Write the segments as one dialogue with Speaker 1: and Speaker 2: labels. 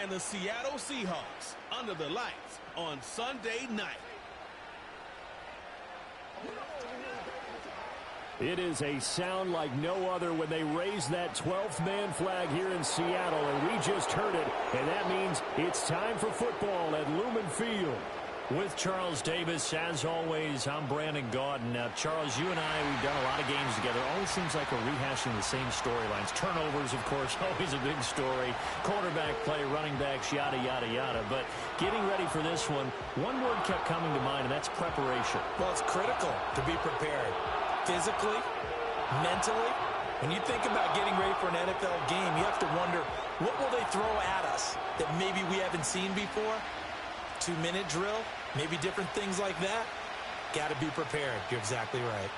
Speaker 1: and the Seattle Seahawks under the lights on Sunday night.
Speaker 2: It is a sound like no other when they raise that 12th man flag here in Seattle, and we just heard it, and that means it's time for football at Lumen Field.
Speaker 3: With Charles Davis, as always, I'm Brandon Gaudin. Now, Charles, you and I, we've done a lot of games together. Always seems like we're rehashing the same storylines. Turnovers, of course, always a big story. Quarterback play, running backs, yada, yada, yada. But getting ready for this one word kept coming to mind, and that's preparation.
Speaker 4: Well, it's critical to be prepared. Physically, mentally. When you think about getting ready for an NFL game, you have to wonder, what will they throw at us that maybe we haven't seen before? 2-minute drill, maybe different things like that. Got to be prepared. You're exactly right.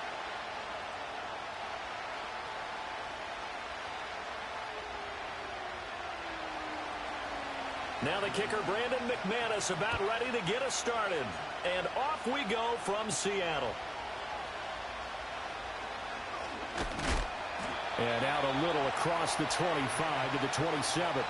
Speaker 2: Now the kicker, Brandon McManus, about ready to get us started. And off we go from Seattle. And out a little across the 25 to the 27.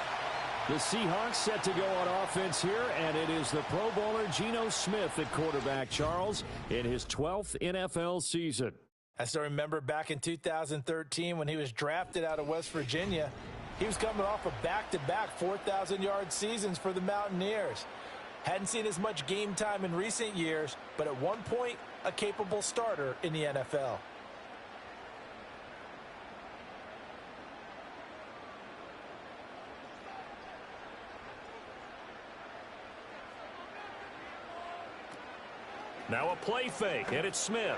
Speaker 2: The Seahawks set to go on offense here, and it is the Pro Bowler Geno Smith at quarterback, Charles, in his 12th NFL season.
Speaker 4: I still remember back in 2013 when he was drafted out of West Virginia. He was coming off of back-to-back 4,000-yard seasons for the Mountaineers. Hadn't seen as much game time in recent years, but at one point, a capable starter in the NFL.
Speaker 2: Now a play fake, and it's Smith.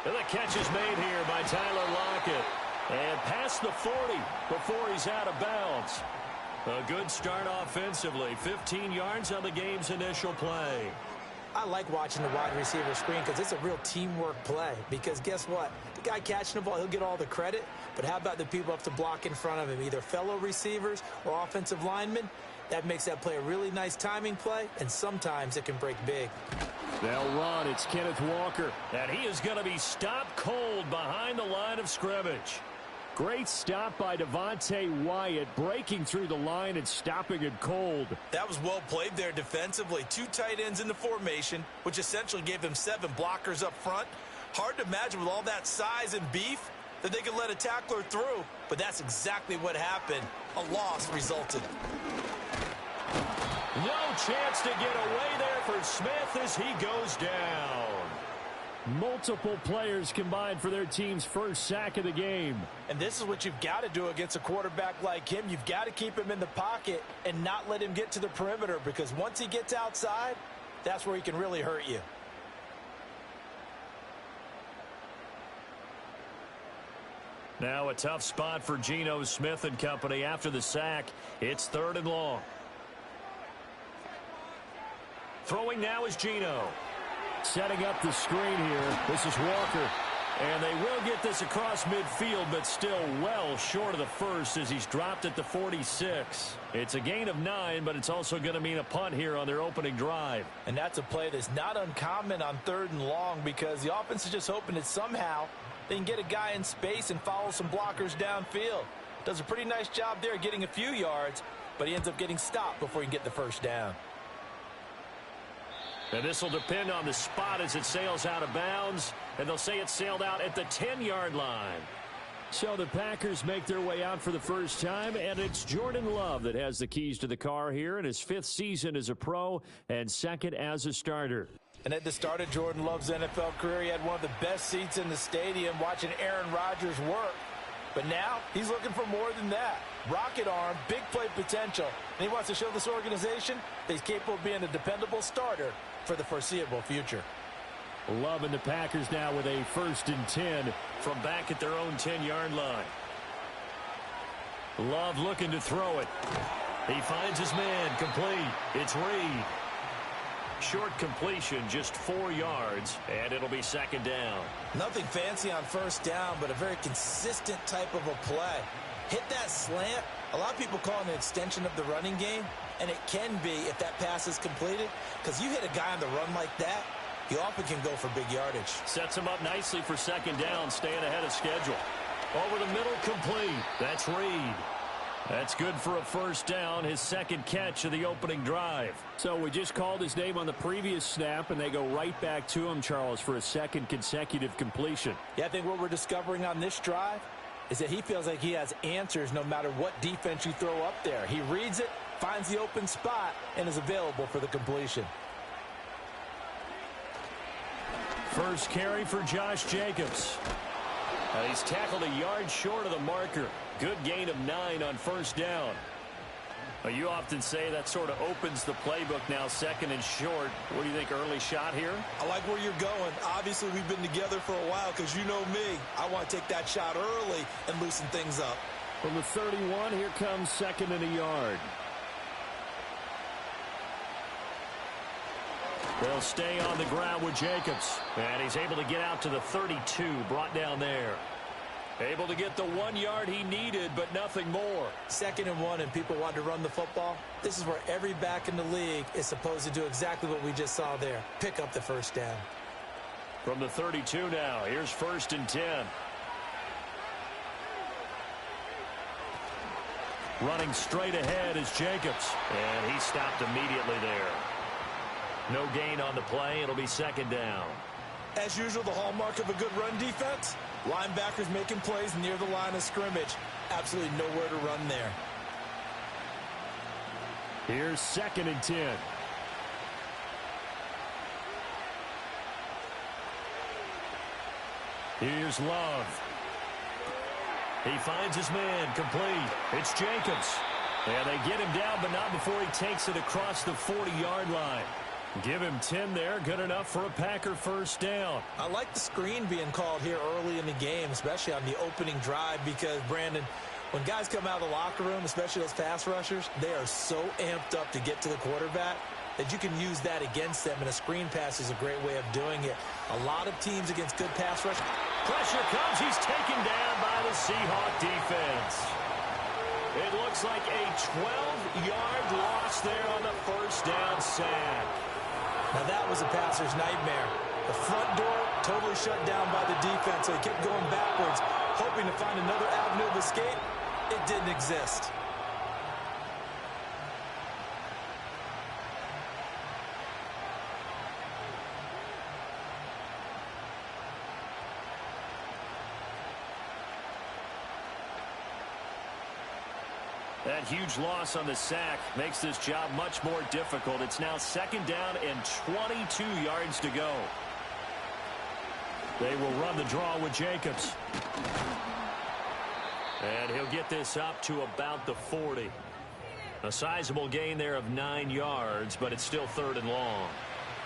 Speaker 2: And the catch is made here by Tyler Lockett. And past the 40 before he's out of bounds. A good start offensively. 15 yards on the game's initial play.
Speaker 4: I like watching the wide receiver screen because it's a real teamwork play. Because guess what? The guy catching the ball, he'll get all the credit. But how about the people up to block in front of him, either fellow receivers or offensive linemen? That makes that play a really nice timing play, and sometimes it can break big.
Speaker 2: They'll run. It's Kenneth Walker. And he is going to be stopped cold behind the line of scrimmage. Great stop by Devontae Wyatt, breaking through the line and stopping it cold.
Speaker 4: That was well played there defensively. 2 tight ends in the formation, which essentially gave them 7 blockers up front. Hard to imagine with all that size and beef that they could let a tackler through, but that's exactly what happened. A loss resulted.
Speaker 2: No chance to get away there for Smith as he goes down. Multiple players combined for their team's first sack of the game.
Speaker 4: And this is what you've got to do against a quarterback like him. You've got to keep him in the pocket and not let him get to the perimeter, because once he gets outside, that's where he can really hurt you.
Speaker 2: Now a tough spot for Geno Smith and company after the sack. It's 3rd and long. Throwing now is Geno. Setting up the screen here. This is Walker. And they will get this across midfield, but still well short of the first as he's dropped at the 46. It's a gain of 9, but it's also going to mean a punt here on their opening drive.
Speaker 4: And that's a play that's not uncommon on 3rd and long, because the offense is just hoping that somehow they can get a guy in space and follow some blockers downfield. Does a pretty nice job there getting a few yards, but he ends up getting stopped before he can get the first down.
Speaker 2: And this will depend on the spot as it sails out of bounds. And they'll say it sailed out at the 10-yard line. So the Packers make their way out for the first time, and it's Jordan Love that has the keys to the car here in his 5th season as a pro and 2nd as a starter.
Speaker 4: And at the start of Jordan Love's NFL career, he had one of the best seats in the stadium watching Aaron Rodgers work. But now he's looking for more than that. Rocket arm, big play potential. And he wants to show this organization that he's capable of being a dependable starter for the foreseeable future.
Speaker 2: Love and the Packers now with a 1st and 10 from back at their own 10-yard line. Love looking to throw it. He finds his man, complete. It's Reed. Short completion, just 4 yards, and it'll be 2nd down.
Speaker 4: Nothing fancy on 1st down, but a very consistent type of a play. Hit that slant. A lot of people call it an extension of the running game, and it can be if that pass is completed, because you hit a guy on the run like that, he often can go for big yardage.
Speaker 2: Sets him up nicely for 2nd down, staying ahead of schedule. Over the middle, complete. That's Reed. That's good for a first down, his second catch of the opening drive.
Speaker 3: So we just called his name on the previous snap, and they go right back to him, Charles, for a second consecutive completion.
Speaker 4: Yeah, I think what we're discovering on this drive is that he feels like he has answers no matter what defense you throw up there. He reads it, finds the open spot, and is available for the completion.
Speaker 2: First carry for Josh Jacobs. He's tackled a yard short of the marker. Good gain of 9 on first down. You often say that sort of opens the playbook now, second and short. What do you think, early shot here?
Speaker 4: I like where you're going. Obviously, we've been together for a while because you know me. I want to take that shot early and loosen things up.
Speaker 3: From the 31, here comes second and a yard.
Speaker 2: They'll stay on the ground with Jacobs. And he's able to get out to the 32, brought down there. Able to get the 1 yard he needed, but nothing more.
Speaker 4: 2nd and 1, and people want to run the football. This is where every back in the league is supposed to do exactly what we just saw there. Pick up the first down.
Speaker 2: From the 32 now, here's 1st and 10. Running straight ahead is Jacobs. And he stopped immediately there. No gain on the play. It'll be 2nd down.
Speaker 4: As usual, the hallmark of a good run defense, linebackers making plays near the line of scrimmage. Absolutely nowhere to run there.
Speaker 3: Here's 2nd and 10.
Speaker 2: Here's Love. He finds his man, complete. It's Jacobs. And they get him down, but not before he takes it across the 40-yard line. Give him 10 there, good enough for a Packer first down.
Speaker 4: I like the screen being called here early in the game, especially on the opening drive, because, Brandon, when guys come out of the locker room, especially those pass rushers, they are so amped up to get to the quarterback that you can use that against them, and a screen pass is a great way of doing it. A lot of teams against good pass rush.
Speaker 2: Pressure comes, he's taken down by the Seahawk defense. It looks like a 12-yard loss there on the first down sack.
Speaker 4: Now that was a passer's nightmare. The front door totally shut down by the defense, so he kept going backwards, hoping to find another avenue of escape. It didn't exist.
Speaker 2: That huge loss on the sack makes this job much more difficult. It's now 2nd down and 22 yards to go. They will run the draw with Jacobs. And he'll get this up to about the 40. A sizable gain there of 9 yards, but it's still 3rd and long.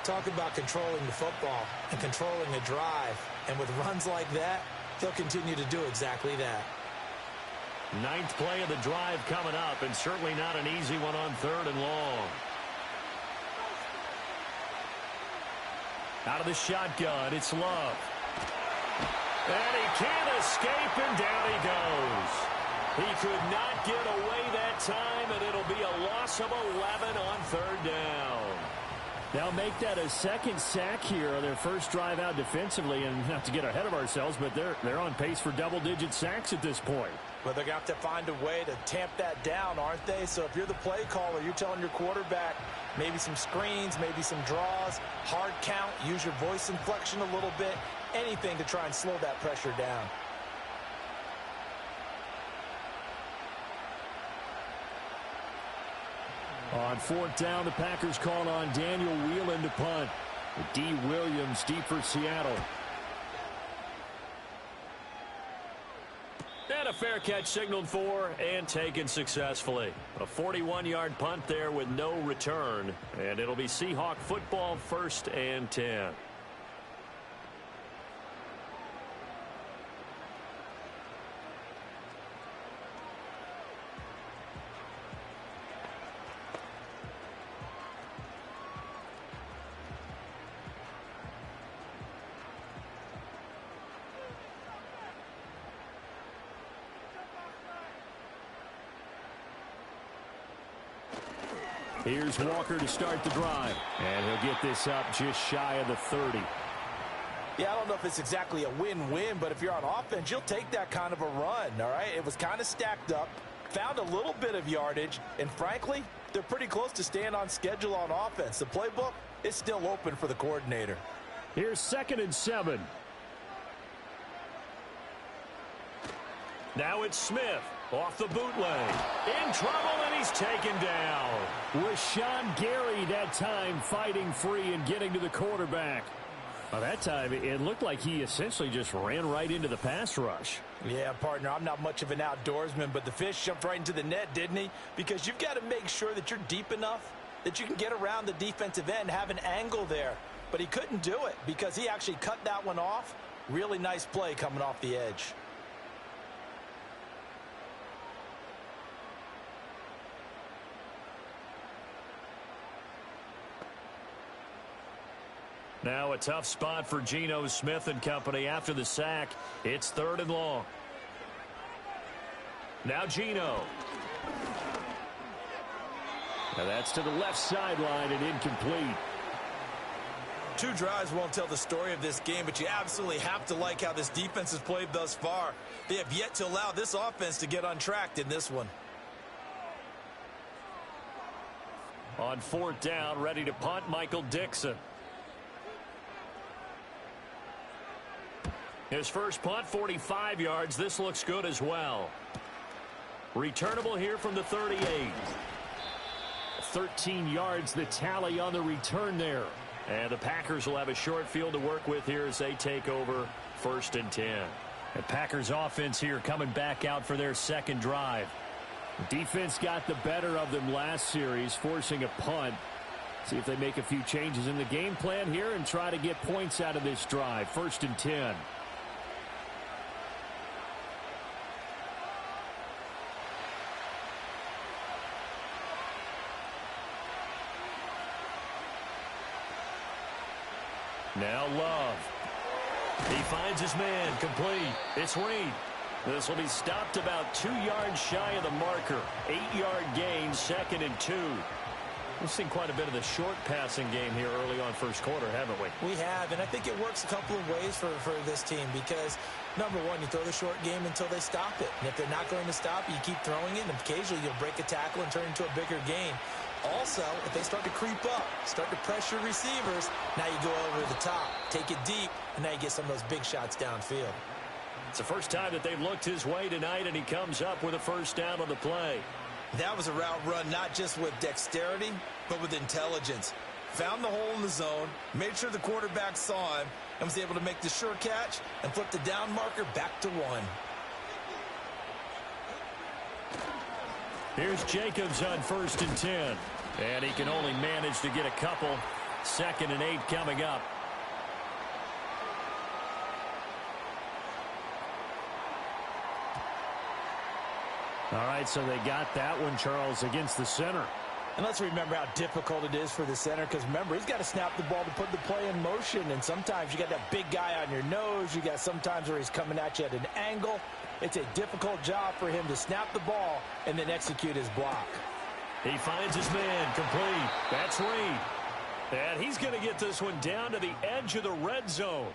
Speaker 4: Talk about controlling the football and controlling a drive. And with runs like that, he'll continue to do exactly that.
Speaker 2: 9th play of the drive coming up, and certainly not an easy one on 3rd and long. Out of the shotgun, it's Love. And he can't escape, and down he goes. He could not get away that time, and it'll be a loss of 11 on 3rd down.
Speaker 3: They'll make that a 2nd sack here on their first drive out defensively, and not to get ahead of ourselves, but they're on pace for double-digit sacks at this point.
Speaker 4: But they're going to have to find a way to tamp that down, aren't they? So if you're the play caller, you're telling your quarterback maybe some screens, maybe some draws, hard count, use your voice inflection a little bit, anything to try and slow that pressure down.
Speaker 3: On 4th down, the Packers call on Daniel Whelan to punt. D. Williams deep for Seattle.
Speaker 2: And a fair catch signaled for and taken successfully. A 41-yard punt there with no return. And it'll be Seahawk football, 1st and 10.
Speaker 3: Here's Walker to start the drive. And he'll get this up just shy of the 30.
Speaker 4: Yeah, I don't know if it's exactly a win-win, but if you're on offense, you'll take that kind of a run, all right? It was kind of stacked up. found a little bit of yardage, and frankly, they're pretty close to staying on schedule on offense. The playbook is still open for the coordinator.
Speaker 2: Here's 2nd and 7. Now it's Smith off the bootleg. In trouble, and he's taken down. Rashawn Gary that time fighting free and getting to the quarterback. By that time, it looked like he essentially just ran right into the pass rush.
Speaker 4: Yeah, partner, I'm not much of an outdoorsman, but the fish jumped right into the net, didn't he? Because you've got to make sure that you're deep enough that you can get around the defensive end, have an angle there. But he couldn't do it because he actually cut that one off. Really nice play coming off the edge.
Speaker 2: Now a tough spot for Geno Smith and company after the sack. It's 3rd and long. Now Geno. Now that's to the left sideline and incomplete.
Speaker 4: 2 drives won't tell the story of this game, but you absolutely have to like how this defense has played thus far. They have yet to allow this offense to get untracked in this one.
Speaker 2: On 4th down, ready to punt, Michael Dixon. His first punt, 45 yards. This looks good as well. Returnable here from the 38. 13 yards, the tally on the return there. And the Packers will have a short field to work with here as they take over 1st and 10. The Packers offense here coming back out for their 2nd drive. The defense got the better of them last series, forcing a punt. See if they make a few changes in the game plan here and try to get points out of this drive. 1st and 10. Now Love. He finds his man, complete. It's Reed. This will be stopped about 2 yards shy of the marker. 8-yard gain, 2nd and 2. We've seen quite a bit of the short passing game here early on first quarter, haven't we?
Speaker 4: We have, and I think it works a couple of ways for this team because, number one, you throw the short game until they stop it. And if they're not going to stop it, you keep throwing it, and occasionally you'll break a tackle and turn it into a bigger gain. Also, if they start to creep up, start to pressure receivers, now you go over the top, take it deep, and now you get some of those big shots downfield.
Speaker 2: It's the first time that they've looked his way tonight, and he comes up with a 1st down on the play.
Speaker 4: That was a route run not just with dexterity, but with intelligence. Found the hole in the zone, made sure the quarterback saw him, and was able to make the sure catch and flip the down marker back to 1.
Speaker 2: Here's Jacobs on 1st and 10. And he can only manage to get a couple. 2nd and 8 coming up. All right, so they got that one, Charles, against the center.
Speaker 4: And let's remember how difficult it is for the center because, remember, he's got to snap the ball to put the play in motion. And sometimes you got that big guy on your nose. You got sometimes where he's coming at you at an angle. It's a difficult job for him to snap the ball and then execute his block.
Speaker 2: He finds his man, complete. That's Reed. And he's going to get this one down to the edge of the red zone.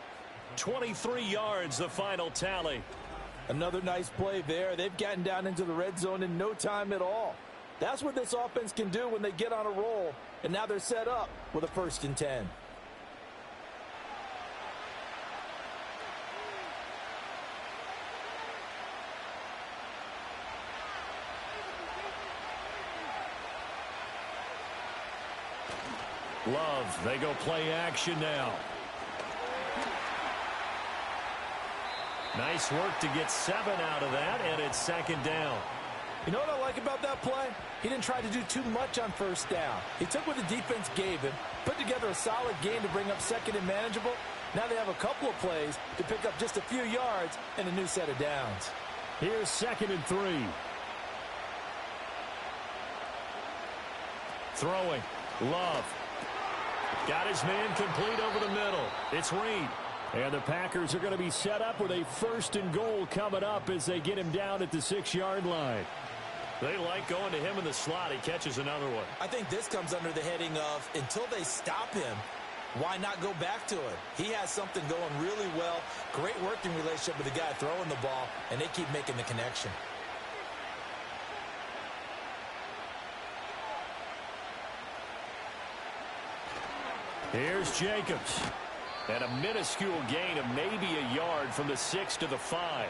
Speaker 2: 23 yards, the final tally.
Speaker 4: Another nice play there. They've gotten down into the red zone in no time at all. That's what this offense can do when they get on a roll. And now they're set up with a 1st and 10.
Speaker 2: Love, they go play action now. Nice work to get 7 out of that, and it's 2nd down.
Speaker 4: You know what I like about that play? He didn't try to do too much on 1st down. He took what the defense gave him, put together a solid game to bring up 2nd and manageable. Now they have a couple of plays to pick up just a few yards and a new set of downs.
Speaker 2: Here's 2nd and 3. Throwing. Love. Got his man complete over the middle. It's Reed. And the Packers are going to be set up with a 1st and goal coming up as they get him down at the 6-yard line. They like going to him in the slot. He catches another one.
Speaker 4: I think this comes under the heading of until they stop him, why not go back to it? He has something going really well. Great working relationship with the guy throwing the ball, and they keep making the connection.
Speaker 2: Here's Jacobs. And a minuscule gain of maybe a yard from the 6 to the 5.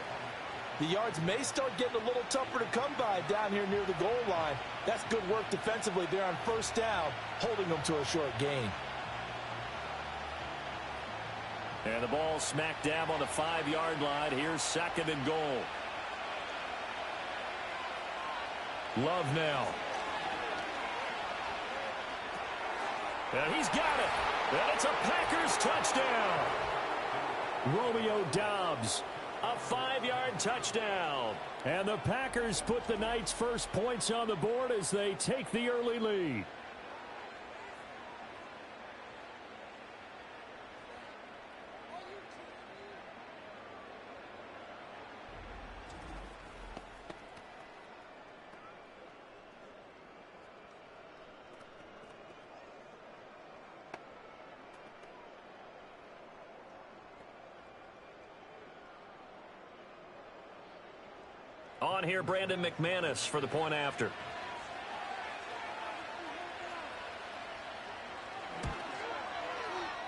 Speaker 4: The yards may start getting a little tougher to come by down here near the goal line. That's good work defensively there on first down, holding them to a short gain.
Speaker 2: And the ball smack dab on the 5-yard line. Here's 2nd and goal. Love now. And he's got it. And it's a Packers touchdown. Romeo Doubs, a 5-yard touchdown. And the Packers put the Knights' first points on the board as they take the early lead. On here, Brandon McManus for the point after.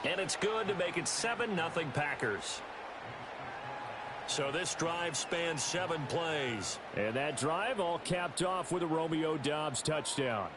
Speaker 2: And it's good to make it 7-0 Packers. So this drive spans 7 plays. And that drive all capped off with a Romeo Doubs touchdown.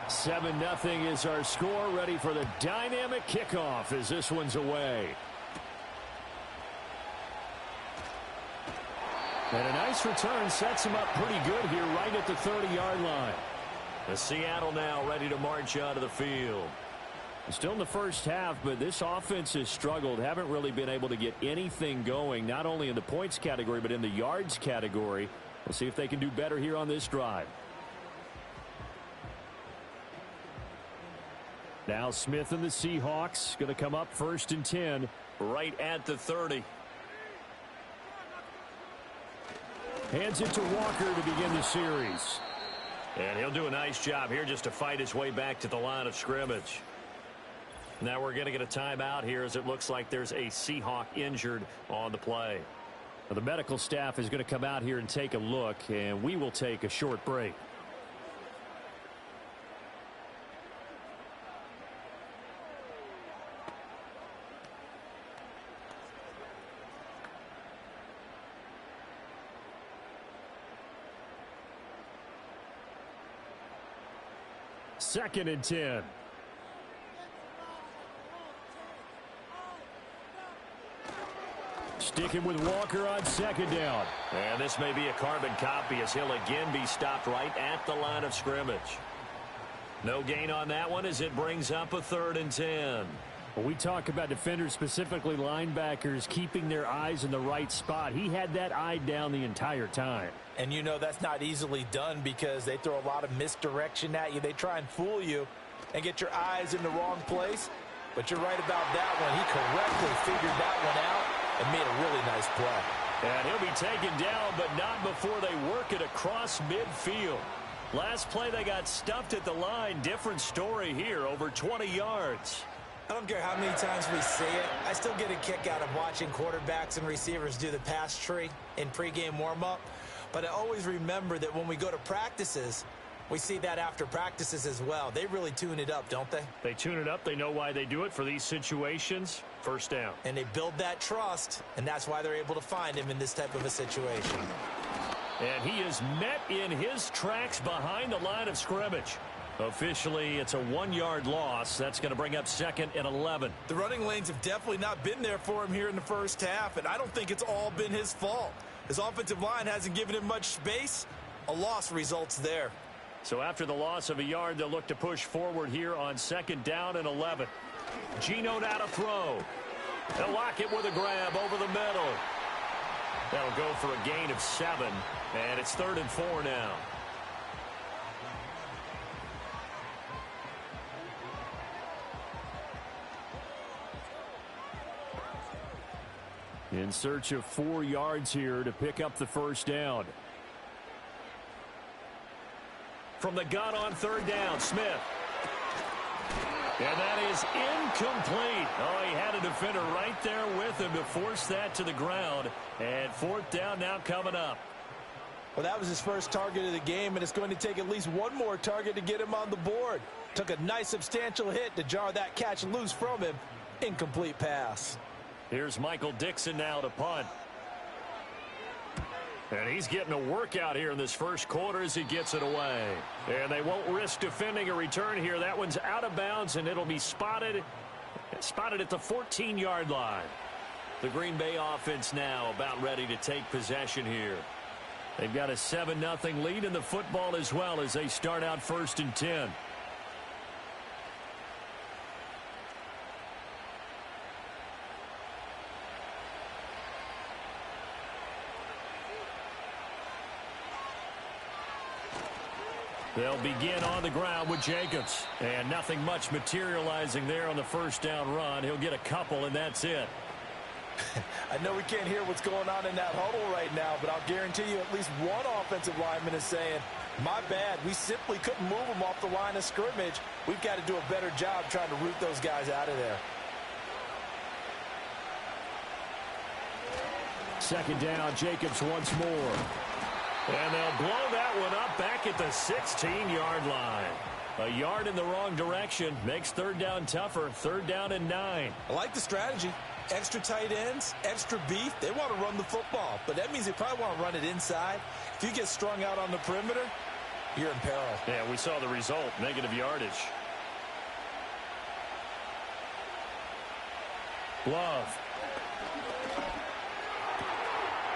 Speaker 2: Seven nothing is our score, ready for the dynamic kickoff as this one's away. And a nice return sets him up pretty good here right at the 30-yard line. The Seattle now ready to march out of the field. Still in the first half, but this offense has struggled. Haven't really been able to get anything going, not only in the points category, but in the yards category. We'll see if they can do better here on this drive. Now Smith and the Seahawks going to come up 1st and 10 right at the 30. Hands it to Walker to begin the series. And he'll do a nice job here just to fight his way back to the line of scrimmage. Now we're going to get a timeout here as it looks like there's a Seahawk injured on the play. Now the medical staff is going to come out here and take a look, and we will take a short break. Second and 10. Sticking with Walker on 2nd down. And this may be a carbon copy as he'll again be stopped right at the line of scrimmage. No gain on that one as it brings up a 3rd and 10. When we talk about defenders, specifically linebackers, keeping their eyes in the right spot, he had that eye down the entire time.
Speaker 4: And you know that's not easily done because they throw a lot of misdirection at you. They try and fool you and get your eyes in the wrong place. But you're right about that one. He correctly figured that one out and made a really nice play.
Speaker 2: And he'll be taken down, but not before they work it across midfield. Last play they got stuffed at the line. Different story here, over 20 yards.
Speaker 4: I don't care how many times we see it. I still get a kick out of watching quarterbacks and receivers do the pass tree in pregame warm-up. But I always remember that when we go to practices, we see that after practices as well. They really tune it up, don't they?
Speaker 2: They tune it up. They know why they do it for these situations. First down.
Speaker 4: And they build that trust, and that's why they're able to find him in this type of a situation.
Speaker 2: And he is met in his tracks behind the line of scrimmage. Officially, it's a 1-yard loss. That's going to bring up 2nd and 11.
Speaker 4: The running lanes have definitely not been there for him here in the first half, and I don't think it's all been his fault. His offensive line hasn't given him much space. A loss results there.
Speaker 2: So after the loss of a yard, they'll look to push forward here on 2nd down and 11. Geno now to throw. They'll lock it with a grab over the middle. That'll go for a gain of 7, and it's 3rd and 4 now. In search of 4 yards here to pick up the first down. From the gun on third down, Smith. And that is incomplete. Oh, he had a defender right there with him to force that to the ground. And fourth down now coming up.
Speaker 4: Well, that was his first target of the game, and it's going to take at least one more target to get him on the board. Took a nice substantial hit to jar that catch loose from him. Incomplete pass.
Speaker 2: Here's Michael Dixon now to punt. And he's getting a workout here in this first quarter as he gets it away. And they won't risk defending a return here. That one's out of bounds, and it'll be spotted at the 14-yard line. The Green Bay offense now about ready to take possession here. They've got a 7-0 lead in the football as well as they start out 1st and 10. They'll begin on the ground with Jacobs. And nothing much materializing there on the first down run. He'll get a couple, and that's it.
Speaker 4: I know we can't hear what's going on in that huddle right now, but I'll guarantee you at least one offensive lineman is saying, my bad, we simply couldn't move them off the line of scrimmage. We've got to do a better job trying to root those guys out of there.
Speaker 2: Second down, Jacobs once more. And they'll blow that one up back at the 16-yard line. A yard in the wrong direction makes third down tougher. Third down and 9.
Speaker 4: I like the strategy. Extra tight ends, extra beef. They want to run the football, but that means they probably want to run it inside. If you get strung out on the perimeter, you're in peril.
Speaker 2: Yeah, we saw the result, negative yardage. Love.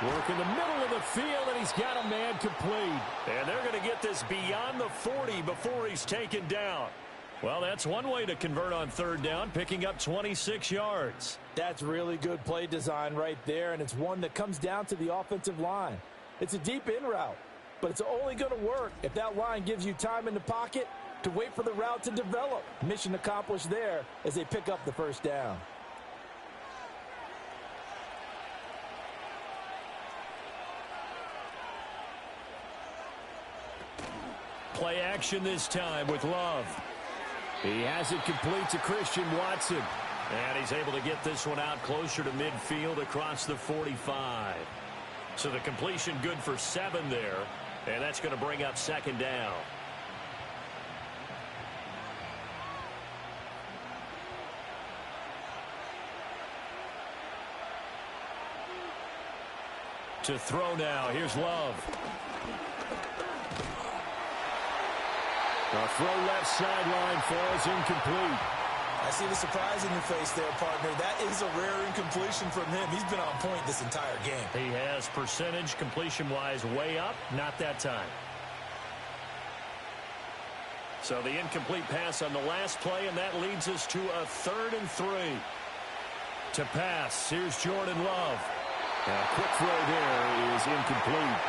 Speaker 2: Work in the middle of the field, and he's got a man complete. And they're going to get this beyond the 40 before he's taken down. Well, that's one way to convert on third down, picking up 26 yards.
Speaker 4: That's really good play design right there, and it's one that comes down to the offensive line. It's a deep in route, but it's only going to work if that line gives you time in the pocket to wait for the route to develop. Mission accomplished there as they pick up the first down.
Speaker 2: Play action this time with Love. He has it complete to Christian Watson. And he's able to get this one out closer to midfield across the 45. So the completion good for 7 there. And that's going to bring up second down. To throw now. Here's Love. A throw left sideline falls incomplete.
Speaker 4: I see the surprise in your face there, partner. That is a rare incompletion from him. He's been on point this entire game.
Speaker 2: He has percentage completion-wise way up, not that time. So the incomplete pass on the last play, and that leads us to a 3rd and 3. To pass, here's Jordan Love. A quick throw there is incomplete.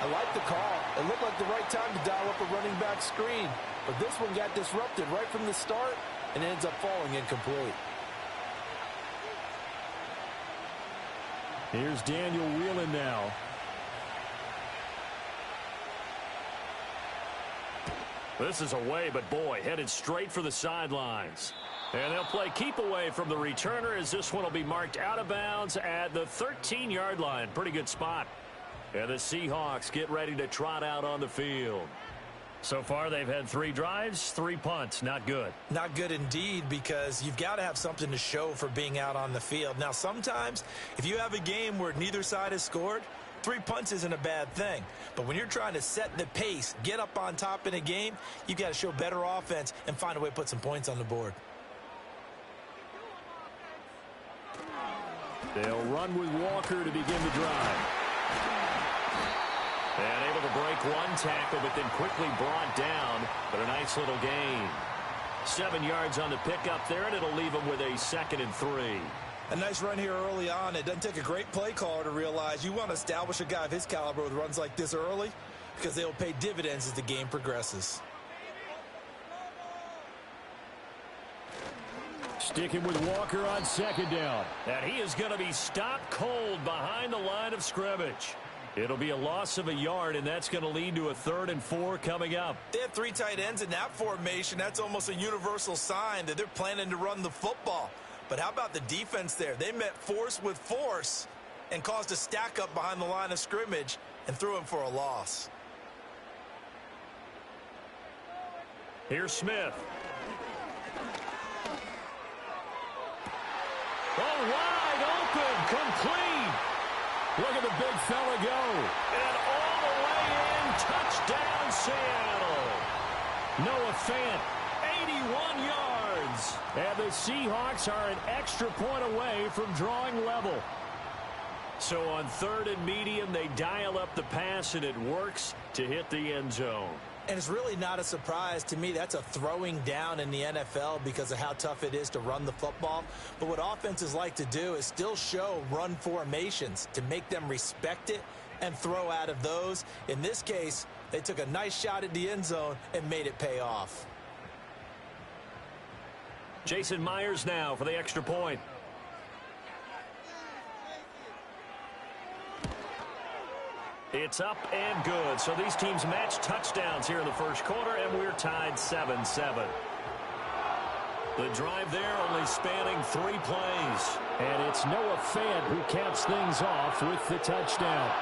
Speaker 4: I like the call. It looked like the right time to dial up a running back screen. But this one got disrupted right from the start and ends up falling incomplete.
Speaker 2: Here's Daniel Whelan now. This is away, but boy, headed straight for the sidelines. And they'll play keep away from the returner as this one will be marked out of bounds at the 13-yard line. Pretty good spot. And the Seahawks get ready to trot out on the field. So far, they've had 3 drives, 3 punts. Not good.
Speaker 4: Not good indeed, because you've got to have something to show for being out on the field. Now, sometimes, if you have a game where neither side has scored, 3 punts isn't a bad thing. But when you're trying to set the pace, get up on top in a game, you've got to show better offense and find a way to put some points on the board.
Speaker 2: They'll run with Walker to begin the drive. And able to break one tackle, but then quickly brought down. But a nice little gain. 7 yards on the pickup there, and it'll leave them with a 2nd and 3.
Speaker 4: A nice run here early on. It doesn't take a great play caller to realize you want to establish a guy of his caliber with runs like this early, because they will pay dividends as the game progresses.
Speaker 2: Sticking with Walker on second down.
Speaker 3: And he is going to be stopped cold behind the line of scrimmage. It'll be a loss of a yard, and that's going to lead to a 3rd and 4 coming up.
Speaker 4: They have 3 tight ends in that formation. That's almost a universal sign that they're planning to run the football. But how about the defense there? They met force with force and caused a stack up behind the line of scrimmage and threw him for a loss.
Speaker 3: Here's Smith. Oh, wide open, complete. Look at the big fella go. And all the way in, touchdown Seattle. Noah Fant, 81 yards. And the Seahawks are an extra point away from drawing level. So on 3rd and medium, they dial up the pass, and it works to hit the end zone.
Speaker 4: And it's really not a surprise to me. That's a throwing down in the NFL because of how tough it is to run the football. But what offenses like to do is still show run formations to make them respect it and throw out of those. In this case, they took a nice shot at the end zone and made it pay off.
Speaker 3: Jason Myers now for the extra point. It's up and good. So these teams match touchdowns here in the first quarter, and we're tied 7-7. The drive there only spanning 3 plays.
Speaker 2: And it's Noah Fant who caps things off with the touchdown.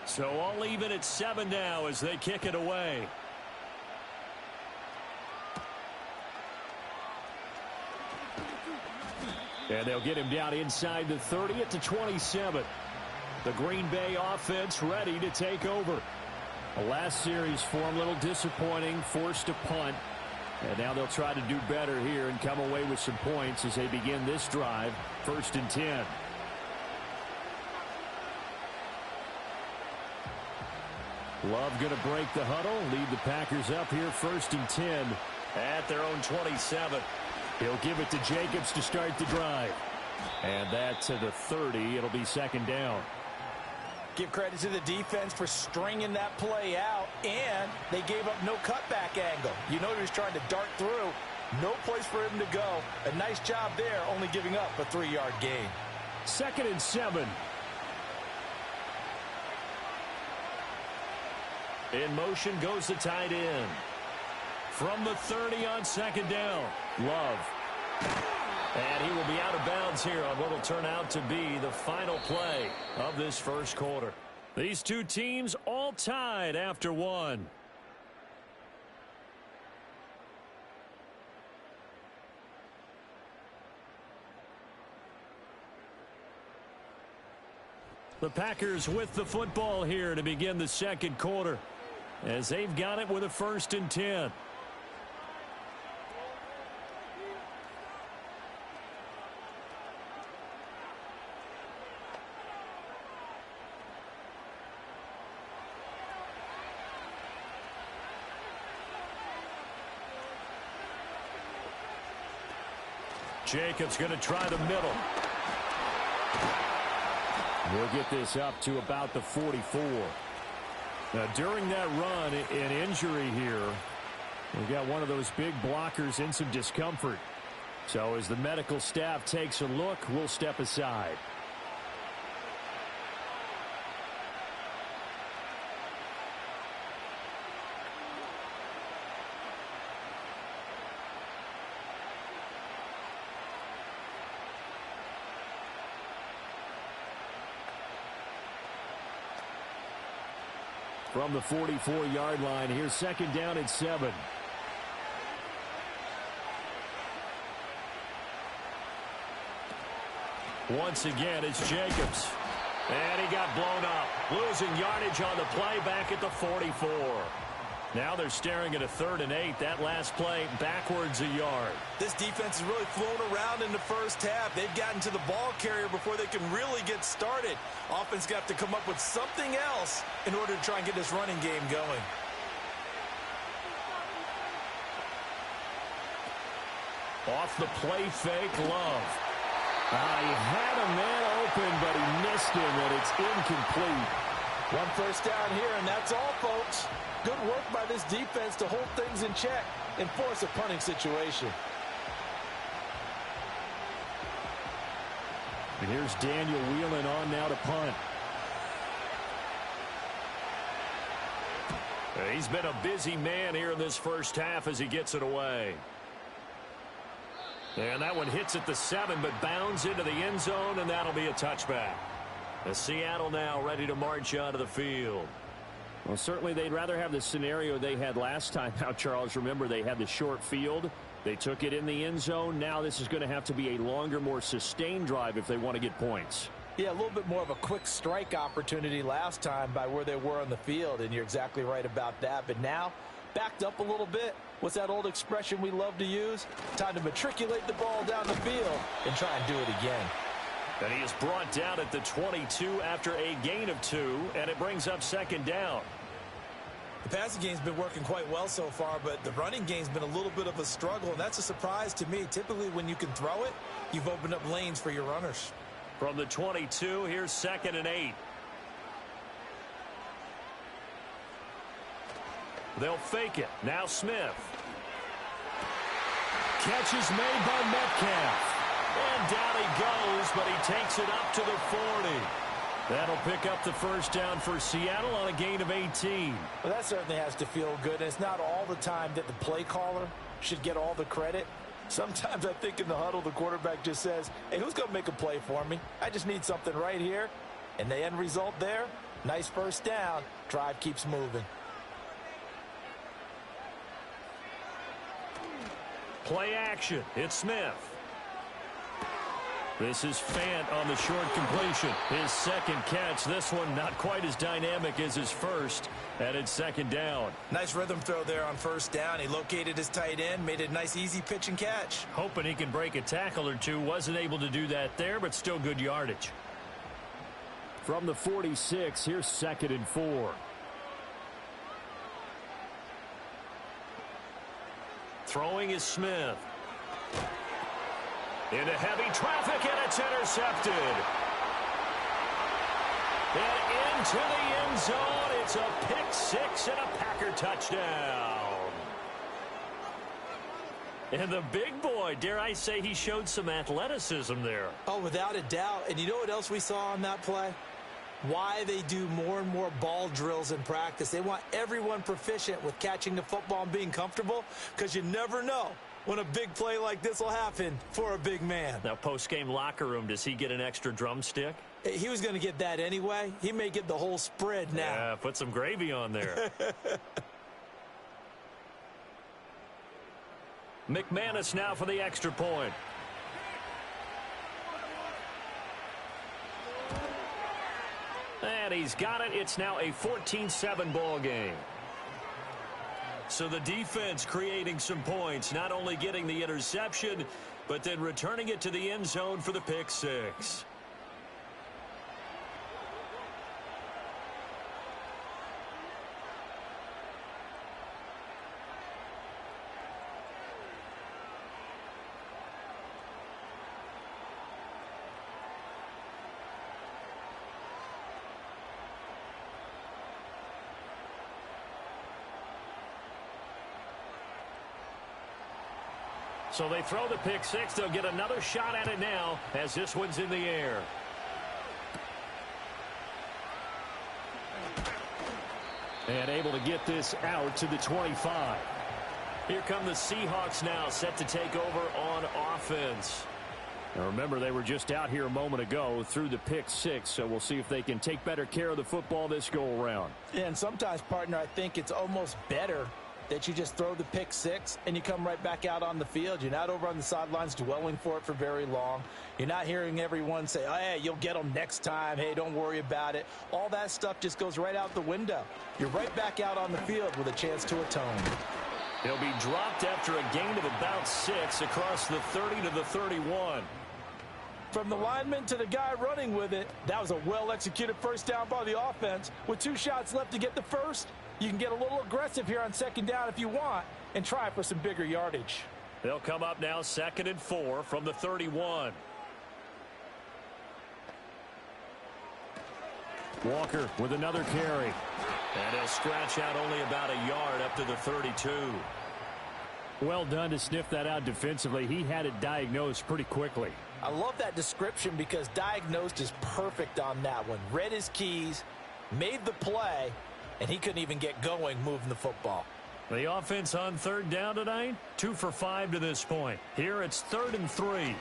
Speaker 3: So all even at 7 now as they kick it away.
Speaker 2: And they'll get him down inside the 30 at the 27. The Green Bay offense ready to take over. The last series for him, a little disappointing, forced a punt. And now they'll try to do better here and come away with some points as they begin this drive. 1st and 10. Love going to break the huddle, lead the Packers up here 1st and 10
Speaker 3: at their own 27.
Speaker 2: He'll give it to Jacobs to start the drive. And that to the 30. It'll be 2nd down.
Speaker 4: Give credit to the defense for stringing that play out, and they gave up no cutback angle. You know he was trying to dart through. No place for him to go. A nice job there, only giving up a 3-yard gain.
Speaker 2: 2nd and 7.
Speaker 3: In motion goes the tight end. From the 30 on 2nd down. Love. And he will be out of bounds here on what will turn out to be the final play of this first quarter. These two teams all tied after 1. The Packers with the football here to begin the second quarter, as they've got it with a 1st and 10. Jacobs going to try the middle.
Speaker 2: We'll get this up to about the 44. Now, during that run, an injury here. We've got one of those big blockers in some discomfort. So as the medical staff takes a look, we'll step aside. From the 44-yard line, here's 2nd down and 7.
Speaker 3: Once again, it's Jacobs. And he got blown up. Losing yardage on the play back at the 44.
Speaker 2: Now they're staring at a 3rd and 8. That last play backwards a yard.
Speaker 4: This defense has really flown around in the first half. They've gotten to the ball carrier before they can really get started. Offense got to come up with something else in order to try and get this running game going.
Speaker 2: Off the play fake, Love. He had a man open, but he missed him, and it's incomplete.
Speaker 4: 1 first down here, and that's all, folks. Good work by this defense to hold things in check and force a punting situation.
Speaker 2: And here's Daniel Whelan on now to punt. He's been a busy man here in this first half as he gets it away. And that one hits at the 7, but bounds into the end zone, and that'll be a touchback. As Seattle now ready to march onto the field. Well, certainly they'd rather have the scenario they had last time. Now, Charles, remember, they had the short field. They took it in the end zone. Now this is going to have to be a longer, more sustained drive if they want to get points.
Speaker 4: Yeah, a little bit more of a quick strike opportunity last time by where they were on the field, and you're exactly right about that. But now, backed up a little bit. What's that old expression we love to use? Time to matriculate the ball down the field and try and do it again.
Speaker 2: And he is brought down at the 22 after a gain of 2, and it brings up 2nd down.
Speaker 4: The passing game's been working quite well so far, but the running game's been a little bit of a struggle, and that's a surprise to me. Typically, when you can throw it, you've opened up lanes for your runners.
Speaker 2: From the 22, here's 2nd and 8. They'll fake it. Now Smith. Catch is made by Metcalf. And down he goes, but he takes it up to the 40. That'll pick up the first down for Seattle on a gain of 18.
Speaker 4: Well, that certainly has to feel good. And it's not all the time that the play caller should get all the credit. Sometimes I think in the huddle, the quarterback just says, hey, who's going to make a play for me? I just need something right here. And the end result there, nice first down. Drive keeps moving.
Speaker 2: Play action. It's Smith. This is Fant on the short completion. His 2nd catch. This one not quite as dynamic as his first. And it's 2nd down.
Speaker 4: Nice rhythm throw there on first down. He located his tight end, made it a nice easy pitch and catch.
Speaker 2: Hoping he can break a tackle or two. Wasn't able to do that there, but still good yardage. From the 46, here's 2nd and 4. Throwing is Smith. Into heavy traffic, and it's intercepted. And into the end zone, it's a pick-6 and a Packer touchdown. And the big boy, dare I say, he showed some athleticism there.
Speaker 4: Oh, without a doubt. And you know what else we saw on that play? Why they do more and more ball drills in practice. They want everyone proficient with catching the football and being comfortable, because you never know when a big play like this will happen for a big man.
Speaker 2: Now, post-game locker room, does he get an extra drumstick?
Speaker 4: He was going to get that anyway. He may get the whole spread now.
Speaker 2: Yeah, put some gravy on there. McManus now for the extra point. And he's got it. It's now a 14-7 ball game. So the defense creating some points, not only getting the interception, but then returning it to the end zone for the pick-6. So they throw the pick-6. They'll get another shot at it now as this one's in the air. And able to get this out to the 25. Here come the Seahawks now, set to take over on offense. Now remember, they were just out here a moment ago through the pick-6, so we'll see if they can take better care of the football this go-around.
Speaker 4: And sometimes, partner, I think it's almost better that you just throw the pick six and you come right back out on the field. You're not over on the sidelines dwelling for it for very long. You're not hearing everyone say, oh, hey, you'll get them next time. Hey, don't worry about it. All that stuff just goes right out the window. You're right back out on the field with a chance to atone.
Speaker 2: He'll be dropped after a gain of about 6 across the 30 to the 31.
Speaker 4: From the lineman to the guy running with it, that was a well-executed first down by the offense. With 2 shots left to get the first, you can get a little aggressive here on second down if you want and try for some bigger yardage.
Speaker 2: They'll come up now 2nd and 4 from the 31.
Speaker 3: Walker with another carry.
Speaker 2: And he'll scratch out only about a yard up to the 32.
Speaker 3: Well done to sniff that out defensively. He had it diagnosed pretty quickly.
Speaker 4: I love that description because diagnosed is perfect on that one. Read his keys, made the play, and he couldn't even get going moving the football.
Speaker 2: The offense on 3rd down tonight, 2 for 5 to this point. Here it's 3rd and 3.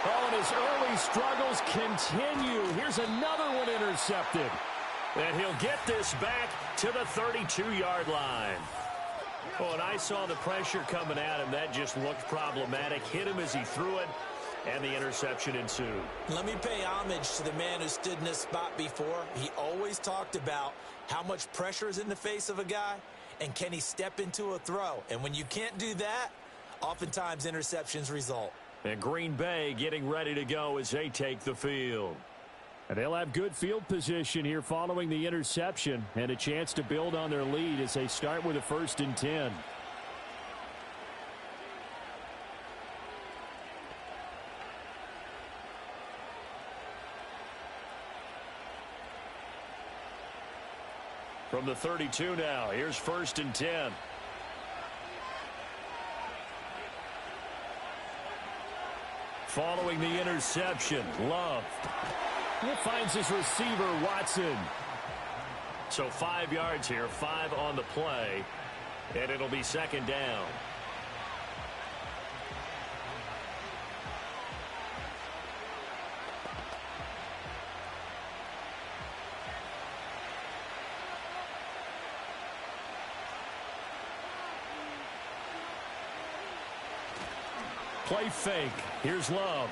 Speaker 3: Oh, and his early struggles continue. Here's another one intercepted.
Speaker 2: And he'll get this back to the 32-yard line. Oh, and I saw the pressure coming at him. That just looked problematic. Hit him as he threw it, and the interception ensued.
Speaker 4: Let me pay homage to the man who stood in this spot before. He always talked about how much pressure is in the face of a guy, and can he step into a throw. And when you can't do that, oftentimes interceptions result.
Speaker 2: And Green Bay getting ready to go as they take the field.
Speaker 3: And they'll have good field position here following the interception and a chance to build on their lead as they start with a 1st and 10.
Speaker 2: From the 32 now, here's 1st and 10. Following the interception, Love.
Speaker 3: He finds his receiver, Watson.
Speaker 2: So 5 yards here, 5 on the play, and it'll be 2nd down.
Speaker 3: Play fake. Here's Love.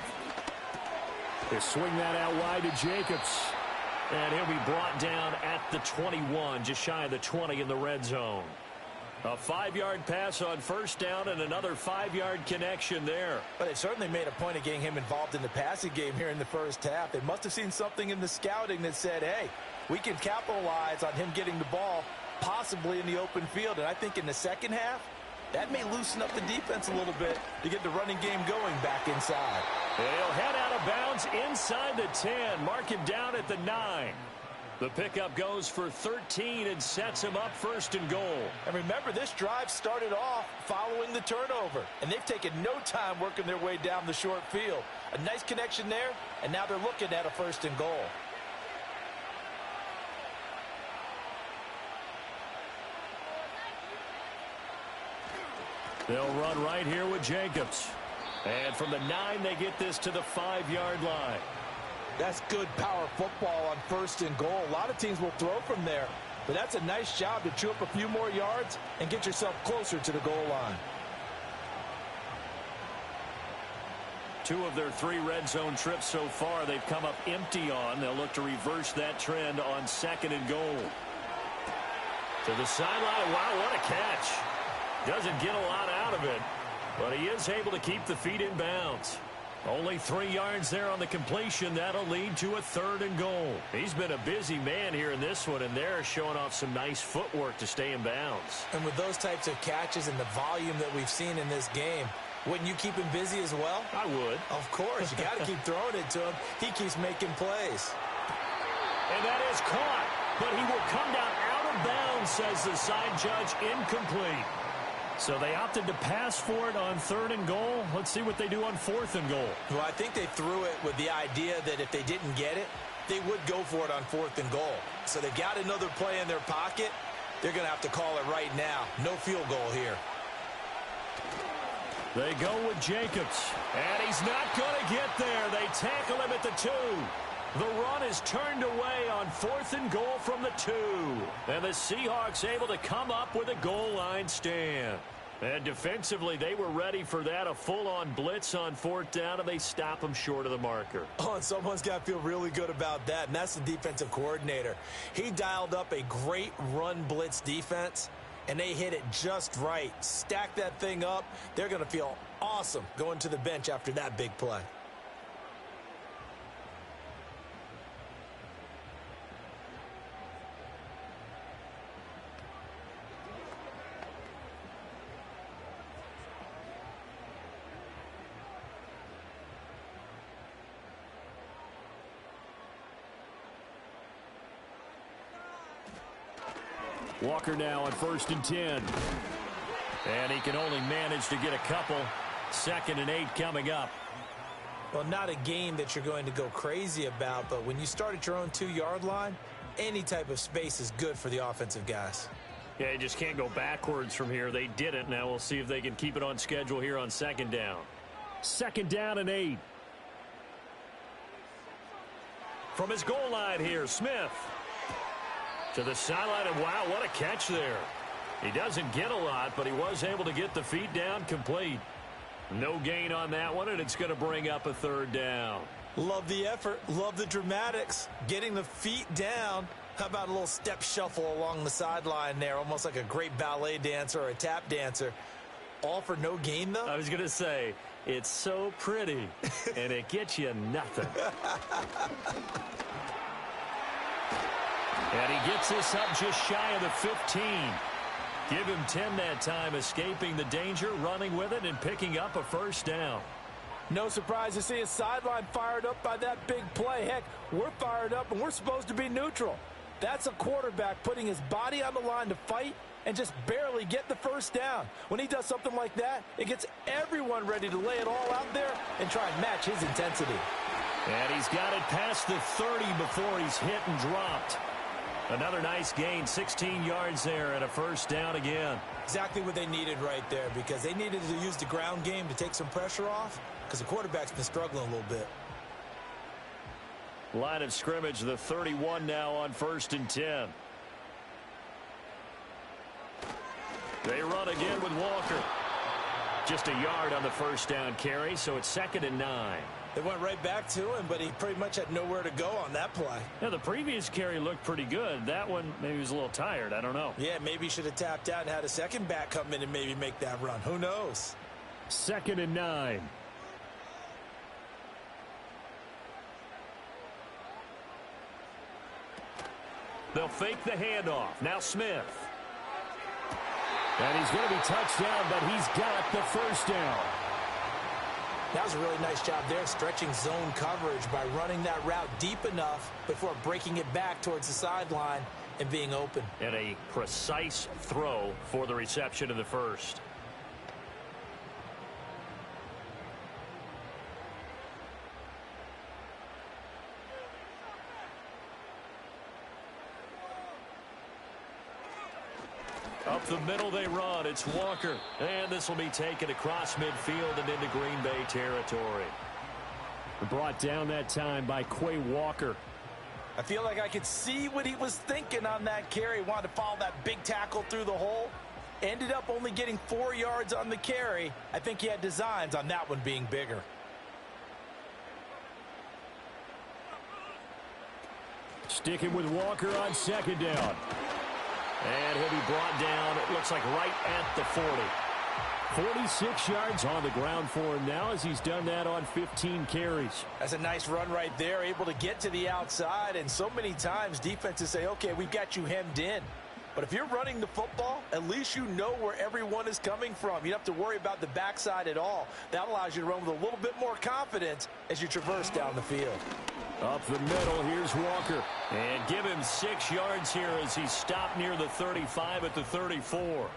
Speaker 3: They swing that out wide to Jacobs.
Speaker 2: And he'll be brought down at the 21, just shy of the 20 in the red zone. A 5-yard pass on 1st down and another 5-yard connection there.
Speaker 4: But they certainly made a point of getting him involved in the passing game here in the first half. They must have seen something in the scouting that said, hey, we can capitalize on him getting the ball possibly in the open field. And I think in the second half, that may loosen up the defense a little bit to get the running game going back inside.
Speaker 2: He'll head out of bounds inside the 10. Mark him down at the 9. The pickup goes for 13 and sets him up 1st and goal.
Speaker 4: And remember, this drive started off following the turnover. And they've taken no time working their way down the short field. A nice connection there, and now they're looking at a 1st and goal.
Speaker 2: They'll run right here with Jacobs. And from the 9, they get this to the 5-yard line.
Speaker 4: That's good power football on 1st and goal. A lot of teams will throw from there, but that's a nice job to chew up a few more yards and get yourself closer to the goal line.
Speaker 2: 2 of their 3 red zone trips so far they've come up empty on. They'll look to reverse that trend on 2nd and goal. To the sideline. Wow, what a catch. Doesn't get a lot out of it, but he is able to keep the feet in bounds. Only 3 yards there on the completion. That'll lead to a 3rd and goal. He's been a busy man here in this one, and they're showing off some nice footwork to stay in bounds.
Speaker 4: And with those types of catches and the volume that we've seen in this game, wouldn't you keep him busy as well?
Speaker 2: I would.
Speaker 4: Of course. You got to keep throwing it to him. He keeps making plays.
Speaker 2: And that is caught, but he will come down out of bounds, says the side judge. Incomplete.
Speaker 3: So they opted to pass for it on 3rd and goal. Let's see what they do on 4th and goal.
Speaker 4: Well, I think they threw it with the idea that if they didn't get it, they would go for it on 4th and goal. So they've got another play in their pocket. They're going to have to call it right now. No field goal here.
Speaker 3: They go with Jacobs.
Speaker 2: And he's not going to get there. They tackle him at the 2. The run is turned away on 4th and goal from the 2. And the Seahawks able to come up with a goal line stand. And defensively, they were ready for that, a full-on blitz on 4th down, and they stop them short of the marker.
Speaker 4: Oh, and someone's got to feel really good about that, and that's the defensive coordinator. He dialed up a great run blitz defense, and they hit it just right. Stack that thing up. They're going to feel awesome going to the bench after that big play.
Speaker 2: Walker now on 1st and 10. And he can only manage to get a couple. 2nd and 8 coming up.
Speaker 4: Well, not a game that you're going to go crazy about, but when you start at your own 2-yard line, any type of space is good for the offensive guys.
Speaker 2: Yeah, you just can't go backwards from here. They didn't. Now we'll see if they can keep it on schedule here on 2nd down. 2nd down and 8. From his goal line here, Smith. To the sideline, and wow, what a catch there. He doesn't get a lot, but he was able to get the feet down complete. No gain on that one, and it's going to bring up a 3rd down.
Speaker 4: Love the effort. Love the dramatics. Getting the feet down. How about a little step shuffle along the sideline there, almost like a great ballet dancer or a tap dancer. All for no gain, though?
Speaker 2: I was going to say, it's so pretty, and it gets you nothing. And he gets this up just shy of the 15. Give him 10 that time, escaping the danger, running with it, and picking up a 1st down.
Speaker 4: No surprise to see his sideline fired up by that big play. Heck, we're fired up, and we're supposed to be neutral. That's a quarterback putting his body on the line to fight and just barely get the 1st down. When he does something like that, it gets everyone ready to lay it all out there and try and match his intensity.
Speaker 2: And he's got it past the 30 before he's hit and dropped. Another nice gain, 16 yards there, and a 1st down again.
Speaker 4: Exactly what they needed right there, because they needed to use the ground game to take some pressure off, because the quarterback's been struggling a little bit.
Speaker 2: Line of scrimmage, the 31 now on 1st and 10. They run again with Walker. Just a yard on the 1st down carry, so it's 2nd and 9.
Speaker 4: They went right back to him, but he pretty much had nowhere to go on that play.
Speaker 2: Now, the previous carry looked pretty good. That one, maybe he was a little tired. I don't know.
Speaker 4: Yeah, maybe he should have tapped out and had a second back come in and maybe make that run. Who knows?
Speaker 2: 2nd and 9. They'll fake the handoff. Now Smith. And he's going to be touched down, but he's got the 1st down.
Speaker 4: That was a really nice job there, stretching zone coverage by running that route deep enough before breaking it back towards the sideline and being open.
Speaker 2: And a precise throw for the reception of the 1st. Up the middle they run. It's Walker. And this will be taken across midfield and into Green Bay territory. Brought down that time by Quay Walker.
Speaker 4: I feel like I could see what he was thinking on that carry. Wanted to follow that big tackle through the hole. Ended up only getting 4 yards on the carry. I think he had designs on that one being bigger.
Speaker 2: Sticking with Walker on 2nd down. And he'll be brought down, it looks like right at the 40. 46 yards on the ground for him now as he's done that on 15 carries.
Speaker 4: That's a nice run right there, able to get to the outside. And so many times defenses say, okay, we've got you hemmed in. But if you're running the football, at least you know where everyone is coming from. You don't have to worry about the backside at all. That allows you to run with a little bit more confidence as you traverse down the field.
Speaker 2: Up the middle, here's Walker. And give him 6 yards here as he's stopped near the 35 at the 34.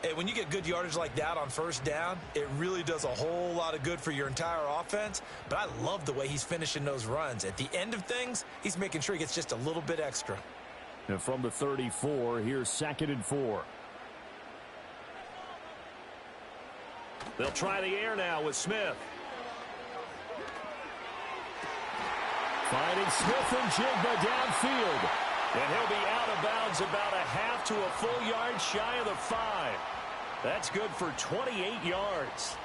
Speaker 4: Hey, when you get good yardage like that on 1st down, it really does a whole lot of good for your entire offense. But I love the way he's finishing those runs. At the end of things, he's making sure he gets just a little bit extra.
Speaker 2: And from the 34, here's 2nd and 4. They'll try the air now with Smith. Finding Smith and Jigba downfield. And he'll be out of bounds about a half to a full yard shy of the 5. That's good for 28 yards.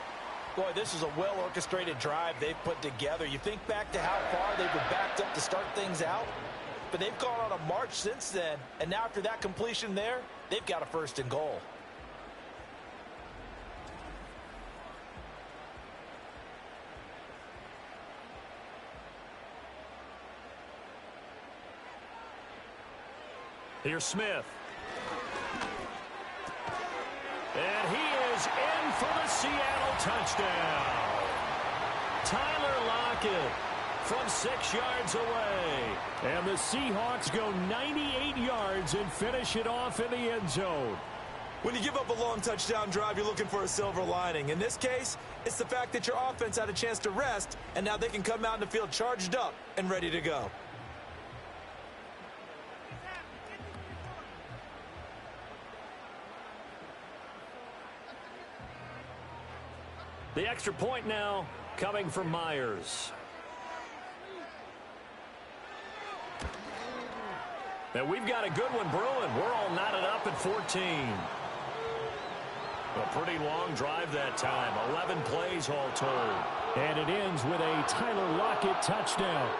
Speaker 4: Boy, this is a well-orchestrated drive they've put together. You think back to how far they were backed up to start things out, but they've gone on a march since then, and now after that completion there, they've got a 1st and goal.
Speaker 2: Here's Smith. And he is in for the Seattle touchdown. Tyler Lockett from 6 yards away. And the Seahawks go 98 yards and finish it off in the end zone.
Speaker 4: When you give up a long touchdown drive, you're looking for a silver lining. In this case, it's the fact that your offense had a chance to rest, and now they can come out in the field charged up and ready to go.
Speaker 2: The extra point now coming from Myers. And we've got a good one brewing. We're all knotted up at 14. A pretty long drive that time. 11 plays all told. And it ends with a Tyler Lockett touchdown.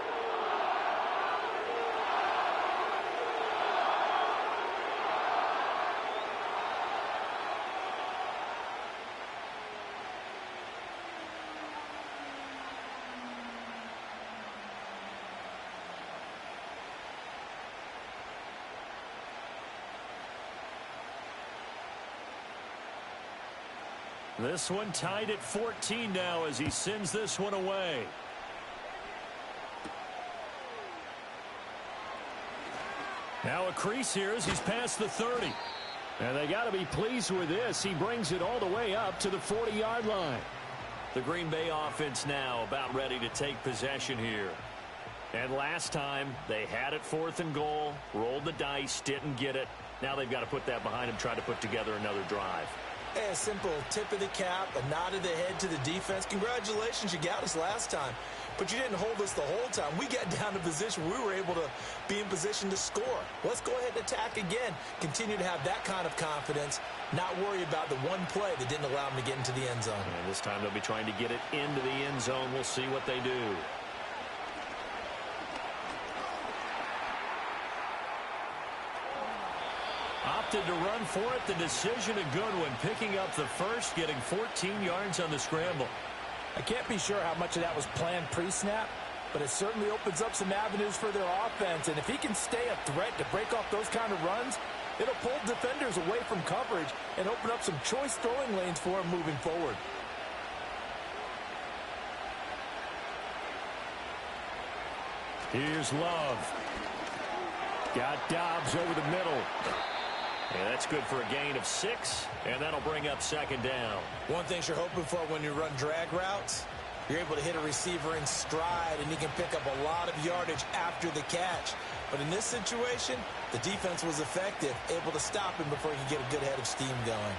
Speaker 2: This one tied at 14 now as he sends this one away. Now a crease here as he's past the 30. And they got to be pleased with this. He brings it all the way up to the 40-yard line. The Green Bay offense now about ready to take possession here. And last time they had it 4th and goal, rolled the dice, didn't get it. Now they've got to put that behind them, try to put together another drive.
Speaker 4: A simple tip of the cap, a nod of the head to the defense. Congratulations, you got us last time. But you didn't hold us the whole time. We got down to position where we were able to be in position to score. Let's go ahead and attack again. Continue to have that kind of confidence. Not worry about the one play that didn't allow them to get into the end zone.
Speaker 2: And this time they'll be trying to get it into the end zone. We'll see what they do. Opted to run for it. The decision a good one. Picking up the first, getting 14 yards on the scramble.
Speaker 5: I can't be sure how much of that was planned pre-snap, but it certainly opens up some avenues for their offense. And if he can stay a threat to break off those kind of runs, it'll pull defenders away from coverage and open up some choice throwing lanes for him moving forward.
Speaker 2: Here's Love. Got Dobbs over the middle. And that's good for a gain of 6, and that'll bring up 2nd down.
Speaker 4: One thing you're hoping for when you run drag routes, you're able to hit a receiver in stride, and he can pick up a lot of yardage after the catch. But in this situation, the defense was effective, able to stop him before he could get a good head of steam going.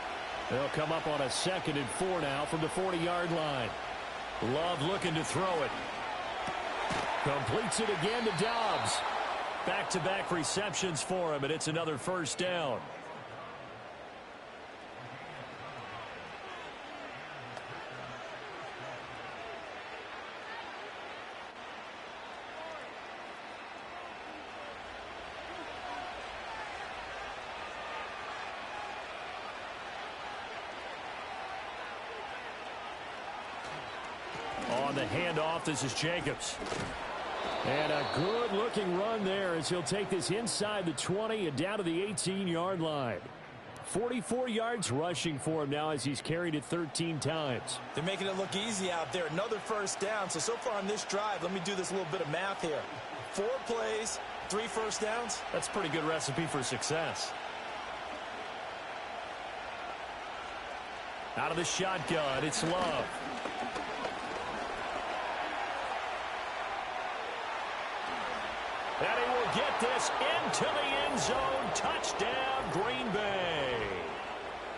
Speaker 2: They'll come up on a 2nd and 4 now from the 40-yard line. Love looking to throw it. Completes it again to Dobbs. Back-to-back receptions for him, and it's another 1st down. On the handoff, this is Jacobs. And a good-looking run there as he'll take this inside the 20 and down to the 18-yard line. 44 yards rushing for him now as he's carried it 13 times.
Speaker 4: They're making it look easy out there. Another 1st down. So far on this drive, let me do this little bit of math here. 4 plays, 3 1st downs.
Speaker 2: That's a pretty good recipe for success. Out of the shotgun, it's Love. And he will get this into the end zone. Touchdown, Green Bay.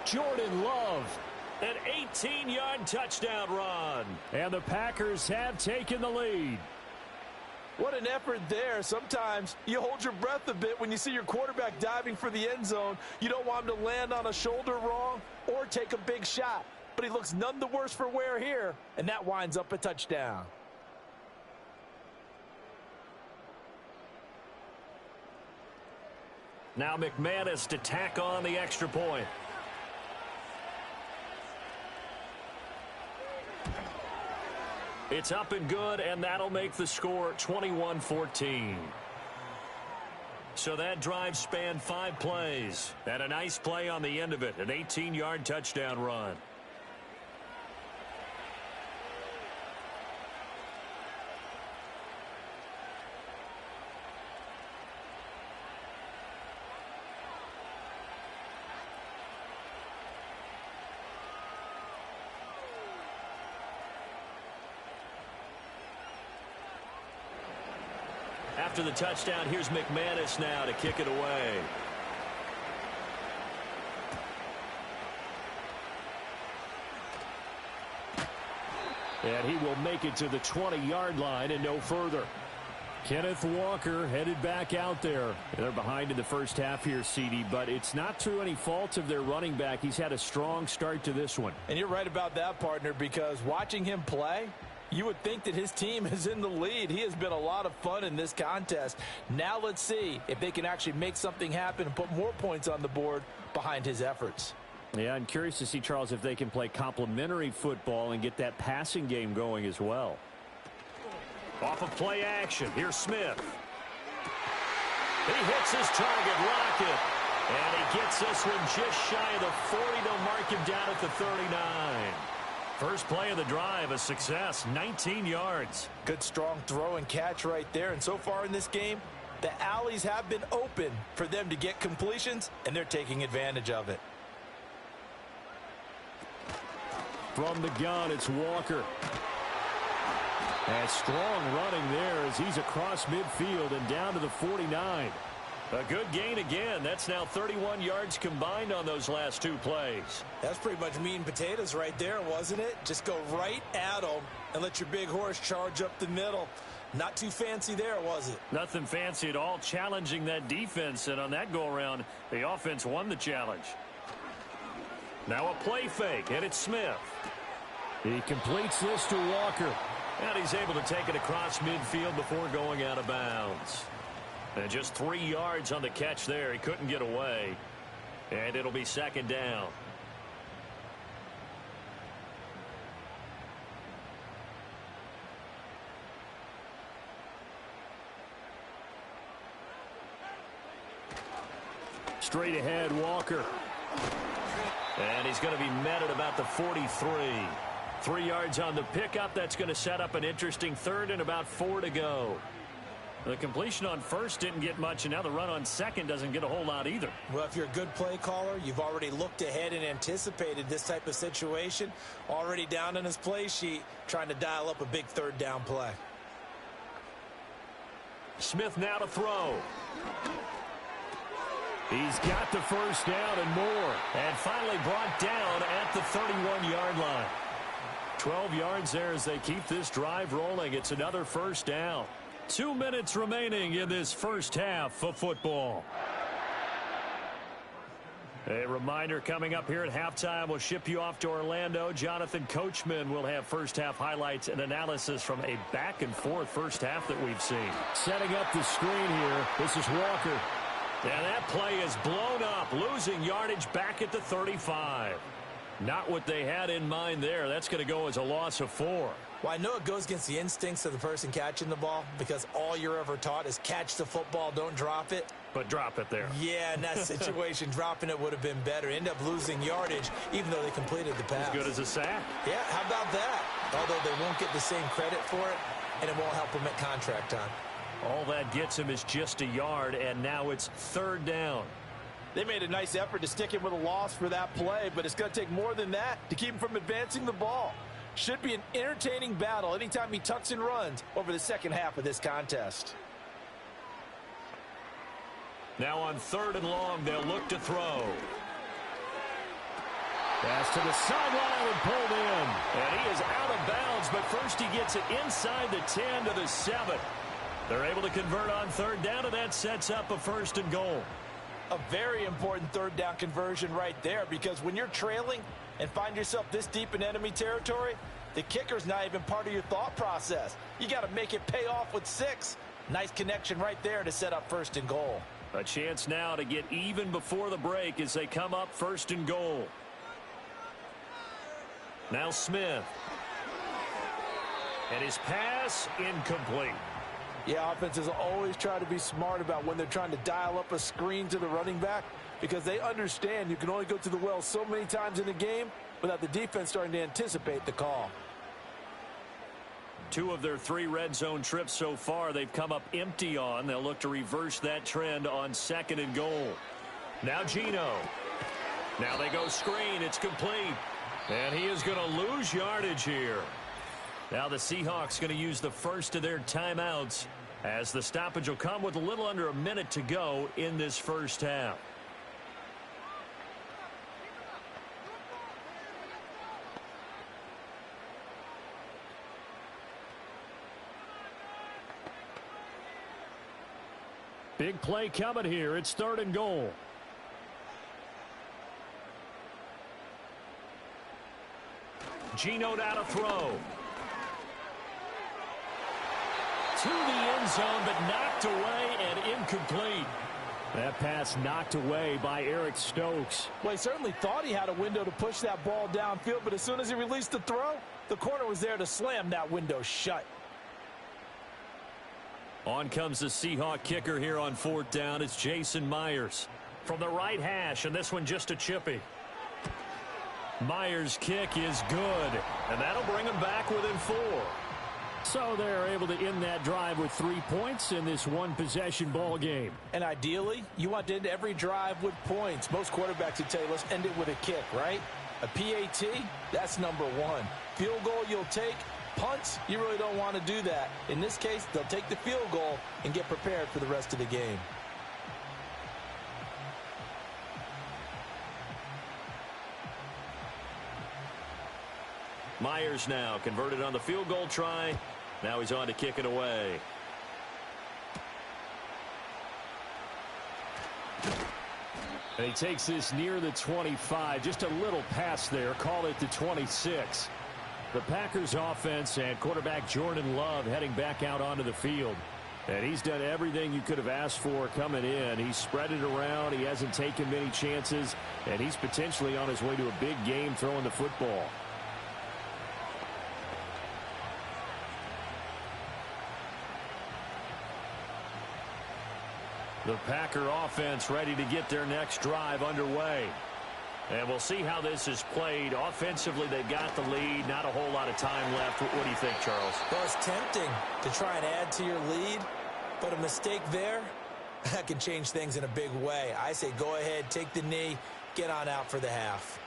Speaker 2: Jordan Love, an 18-yard touchdown run. And the Packers have taken the lead.
Speaker 5: What an effort there. Sometimes you hold your breath a bit when you see your quarterback diving for the end zone. You don't want him to land on a shoulder wrong or take a big shot. But he looks none the worse for wear here, and that winds up a touchdown.
Speaker 2: Now McManus to tack on the extra point. It's up and good, and that'll make the score 21-14. So that drive spanned 5 plays. And a nice play on the end of it, an 18-yard touchdown run. After the touchdown, here's McManus now to kick it away. And he will make it to the 20-yard line and no further. Kenneth Walker headed back out there. They're behind in the first half here, CD, but it's not through any fault of their running back. He's had a strong start to this one.
Speaker 5: And you're right about that, partner, because watching him play, you would think that his team is in the lead. He has been a lot of fun in this contest. Now let's see if they can actually make something happen and put more points on the board behind his efforts.
Speaker 2: Yeah, I'm curious to see, Charles, if they can play complementary football and get that passing game going as well. Off of play action, here's Smith. He hits his target, Lockett. And he gets this one just shy of the 40 to mark him down at the 39. First play of the drive, a success, 19 yards.
Speaker 5: Good strong throw and catch right there. And so far in this game, the alleys have been open for them to get completions, and they're taking advantage of it.
Speaker 2: From the gun, it's Walker. And strong running there as he's across midfield and down to the 49. A good gain again. That's now 31 yards combined on those last 2 plays.
Speaker 4: That's pretty much meat and potatoes right there, wasn't it? Just go right at them and let your big horse charge up the middle. Not too fancy there, was it?
Speaker 2: Nothing fancy at all, challenging that defense. And on that go-around, the offense won the challenge. Now a play fake, and it's Smith. He completes this to Walker. And he's able to take it across midfield before going out of bounds. And just 3 yards on the catch there. He couldn't get away. And it'll be second down. Straight ahead, Walker. And he's going to be met at about the 43. 3 yards on the pickup. That's going to set up an interesting third and about 4 to go. The completion on first didn't get much, and now the run on second doesn't get a whole lot either.
Speaker 4: Well, if you're a good play caller, you've already looked ahead and anticipated this type of situation. Already down in his play sheet, trying to dial up a big third down play.
Speaker 2: Smith now to throw. He's got the first down and more. And finally brought down at the 31-yard line. 12 yards there as they keep this drive rolling. It's another first down. 2 minutes remaining in this first half of football. A reminder coming up here at halftime. We'll ship you off to Orlando. Jonathan Coachman will have first half highlights and analysis from a back and forth first half that we've seen. Setting up the screen here. This is Walker. And that play is blown up, losing yardage back at the 35. Not what they had in mind there. That's going to go as a loss of 4.
Speaker 4: Well, I know it goes against the instincts of the person catching the ball because all you're ever taught is catch the football, don't drop it.
Speaker 2: But drop it there.
Speaker 4: Yeah, in that situation, dropping it would have been better. End up losing yardage, even though they completed the pass.
Speaker 2: As good as a sack.
Speaker 4: Yeah, how about that? Although they won't get the same credit for it, and it won't help them at contract time.
Speaker 2: All that gets him is just a yard, and now it's third down.
Speaker 5: They made a nice effort to stick him with a loss for that play, but it's going to take more than that to keep him from advancing the ball. Should be an entertaining battle anytime he tucks and runs over the second half of this contest.
Speaker 2: Now on third and long, they'll look to throw. Pass to the sideline and pulled in. And he is out of bounds, but first he gets it inside the 10 to the 7. They're able to convert on third down, and that sets up a 1st and goal.
Speaker 5: A very important third down conversion right there, because when you're trailing and find yourself this deep in enemy territory, the kicker's not even part of your thought process. You got to make it pay off with 6. Nice connection right there to set up 1st and goal.
Speaker 2: A chance now to get even before the break as they come up 1st and goal. Now Smith. And his pass incomplete.
Speaker 5: Yeah, offenses always try to be smart about when they're trying to dial up a screen to the running back, because they understand you can only go to the well so many times in a game without the defense starting to anticipate the call.
Speaker 2: 2 of their 3 red zone trips so far they've come up empty on. They'll look to reverse that trend on 2nd and goal. Now Geno. Now they go screen. It's complete. And he is going to lose yardage here. Now the Seahawks going to use the first of their timeouts, as the stoppage will come with a little under a minute to go in this first half. Big play coming here. It's 3rd and goal. Geno down to throw. To the end zone, but knocked away and incomplete. That pass knocked away by Eric Stokes.
Speaker 5: Well, he certainly thought he had a window to push that ball downfield, but as soon as he released the throw, the corner was there to slam that window shut.
Speaker 2: On comes the Seahawk kicker here on 4th down. It's Jason Myers from the right hash, and this one just a chippy. Myers' kick is good, and that'll bring him back within 4. So they're able to end that drive with 3 points in this one-possession ball game.
Speaker 5: And ideally, you want to end every drive with points. Most quarterbacks would tell you, let's end it with a kick, right? A PAT, that's number 1. Field goal you'll take. Punts, you really don't want to do that. In this case, they'll take the field goal and get prepared for the rest of the game.
Speaker 2: Myers now converted on the field goal try. Now he's on to kick it away. And he takes this near the 25. Just a little pass there. Call it the 26. The Packers offense and quarterback Jordan Love heading back out onto the field. And he's done everything you could have asked for coming in. He's spread it around. He hasn't taken many chances. And he's potentially on his way to a big game throwing the football. The Packer offense ready to get their next drive underway. And we'll see how this is played. Offensively, they've got the lead. Not a whole lot of time left. What do you think, Charles?
Speaker 4: Well, it's tempting to try and add to your lead, but a mistake there, that can change things in a big way. I say go ahead, take the knee, get on out for the half.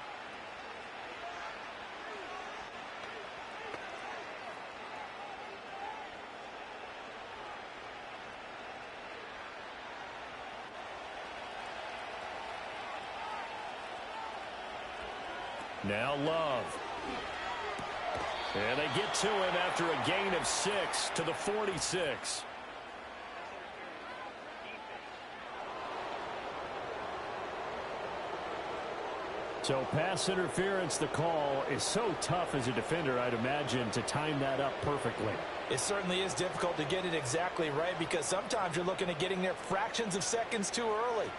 Speaker 2: Now Love. And they get to him after a gain of 6 to the 46. So pass interference, the call is so tough as a defender, I'd imagine, to time that up perfectly.
Speaker 5: It certainly is difficult to get it exactly right, because sometimes you're looking at getting there fractions of seconds too early.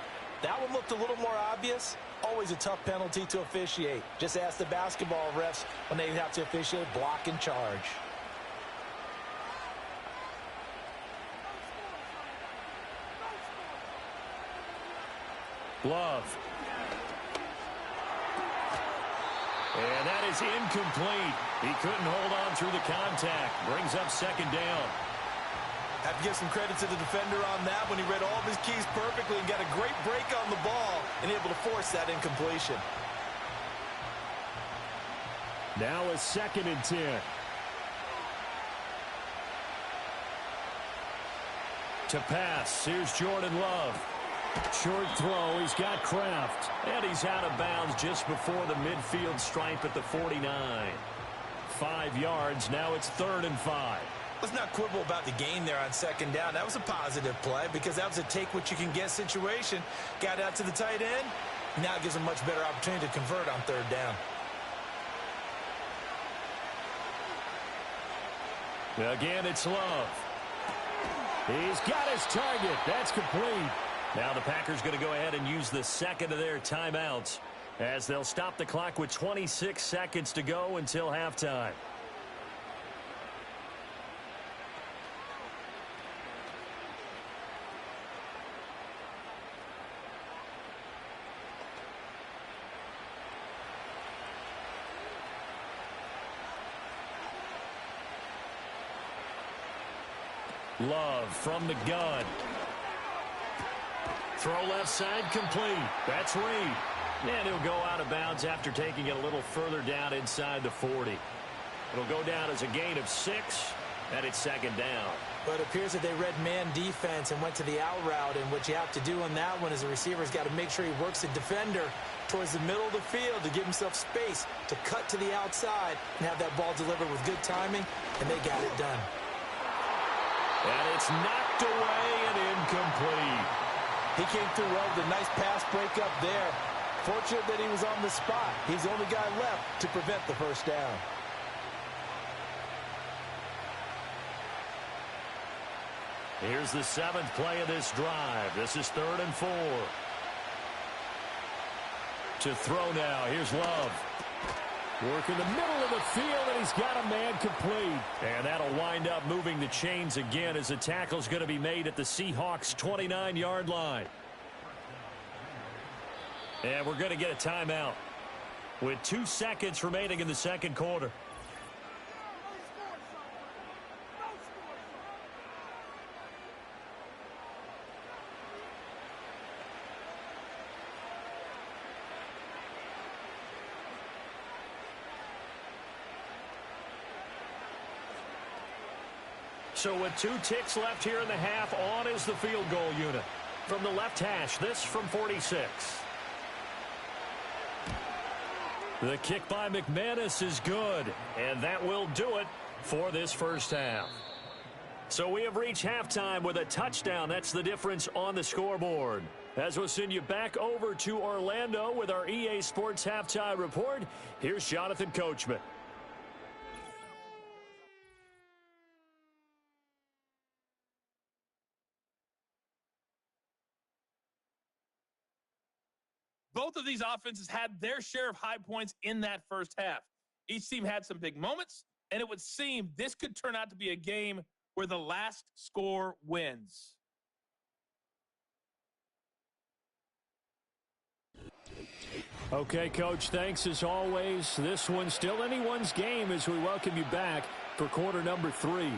Speaker 5: That one looked a little more obvious. Always a tough penalty to officiate. Just ask the basketball refs when they have to officiate block and charge.
Speaker 2: Love. And that is incomplete. He couldn't hold on through the contact. Brings up 2nd down.
Speaker 5: Have to give some credit to the defender on that when he read all of his keys perfectly and got a great break on the ball and able to force that incompletion.
Speaker 2: Now a 2nd and 10. To pass, here's Jordan Love. Short throw, he's got Kraft. And he's out of bounds just before the midfield stripe at the 49. 5 yards, now it's 3rd and 5.
Speaker 4: Let's not quibble about the gain there on second down. That was a positive play because that was a take-what-you-can-get situation. Got out to the tight end. Now it gives a much better opportunity to convert on third down.
Speaker 2: Again, it's Love. He's got his target. That's complete. Now the Packers going to go ahead and use the second of their timeouts as they'll stop the clock with 26 seconds to go until halftime. Love from the gun. Throw left side complete. That's Reed. And he'll go out of bounds after taking it a little further down inside the 40. It'll go down as a gain of 6, and it's second down.
Speaker 5: But it appears that they read man defense and went to the out route, and what you have to do on that one is the receiver's got to make sure he works the defender towards the middle of the field to give himself space to cut to the outside and have that ball delivered with good timing, and they got it done.
Speaker 2: And it's knocked away and incomplete.
Speaker 5: He came through well with a nice pass breakup there. Fortunate that he was on the spot. He's the only guy left to prevent the first down.
Speaker 2: Here's the 7th play of this drive. This is 3rd and 4. To throw now. Here's Love. Work in the middle of the field, and he's got a man complete. And that'll wind up moving the chains again as the tackle's going to be made at the Seahawks' 29-yard line. And we're going to get a timeout with 2 seconds remaining in the second quarter. So with 2 ticks left here in the half, on is the field goal unit. From the left hash, this from 46. The kick by McManus is good, and that will do it for this first half. So we have reached halftime with a touchdown. That's the difference on the scoreboard. As we'll send you back over to Orlando with our EA Sports Halftime Report, here's Jonathan Coachman.
Speaker 6: Both of these offenses had their share of high points in that first half. Each team had some big moments, and it would seem this could turn out to be a game where the last score wins.
Speaker 2: Okay, Coach, thanks as always. This one's still anyone's game as we welcome you back for quarter number 3.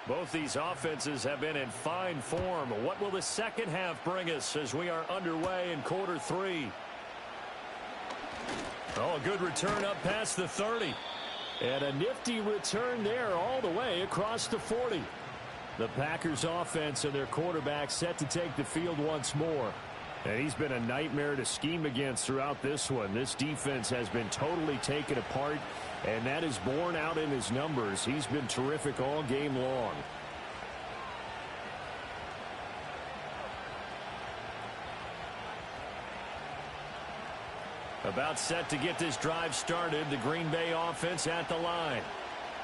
Speaker 2: Both these offenses have been in fine form. What will the second half bring us as we are underway in quarter 3? Oh, a good return up past the 30. And a nifty return there all the way across the 40. The Packers offense and their quarterback set to take the field once more. And he's been a nightmare to scheme against throughout this one. This defense has been totally taken apart, and that is borne out in his numbers. He's been terrific all game long. About set to get this drive started, the Green Bay offense at the line.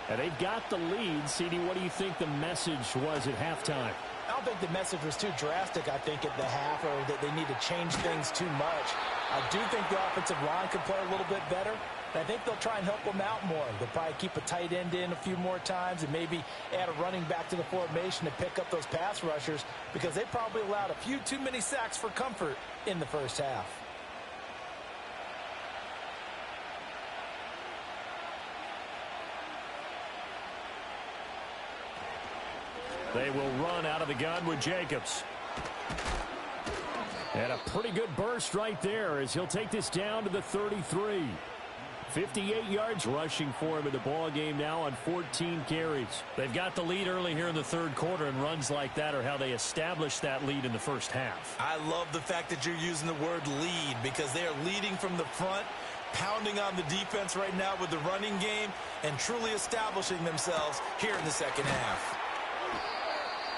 Speaker 2: And they've got the lead. CD, what do you think the message was at halftime?
Speaker 5: I don't think the message was too drastic, I think, at the half, or that they need to change things too much. I do think the offensive line could play a little bit better. And I think they'll try and help them out more. They'll probably keep a tight end in a few more times and maybe add a running back to the formation to pick up those pass rushers, because they probably allowed a few too many sacks for comfort in the first half.
Speaker 2: They will run out of the gun with Jacobs. And a pretty good burst right there as he'll take this down to the 33. 58 yards rushing for him in the ball game now on 14 carries.
Speaker 3: They've got the lead early here in the third quarter, and runs like that are how they establish that lead in the first half.
Speaker 4: I love the fact that you're using the word lead because they are leading from the front, pounding on the defense right now with the running game, and truly establishing themselves here in the second half.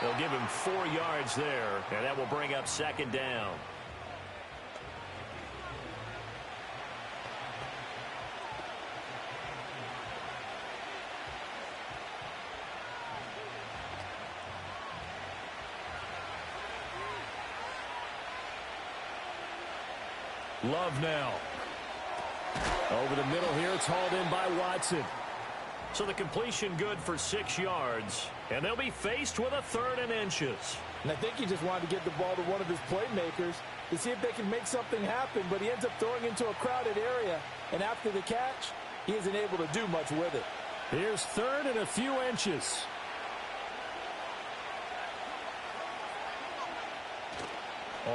Speaker 2: They'll give him 4 yards there, and that will bring up second down. Love now. Over the middle here, it's hauled in by Watson. So the completion good for 6 yards, and they'll be faced with a 3rd and inches.
Speaker 5: And I think he just wanted to get the ball to one of his playmakers to see if they can make something happen, but he ends up throwing into a crowded area, and after the catch, he isn't able to do much with it.
Speaker 2: Here's 3rd and a few inches.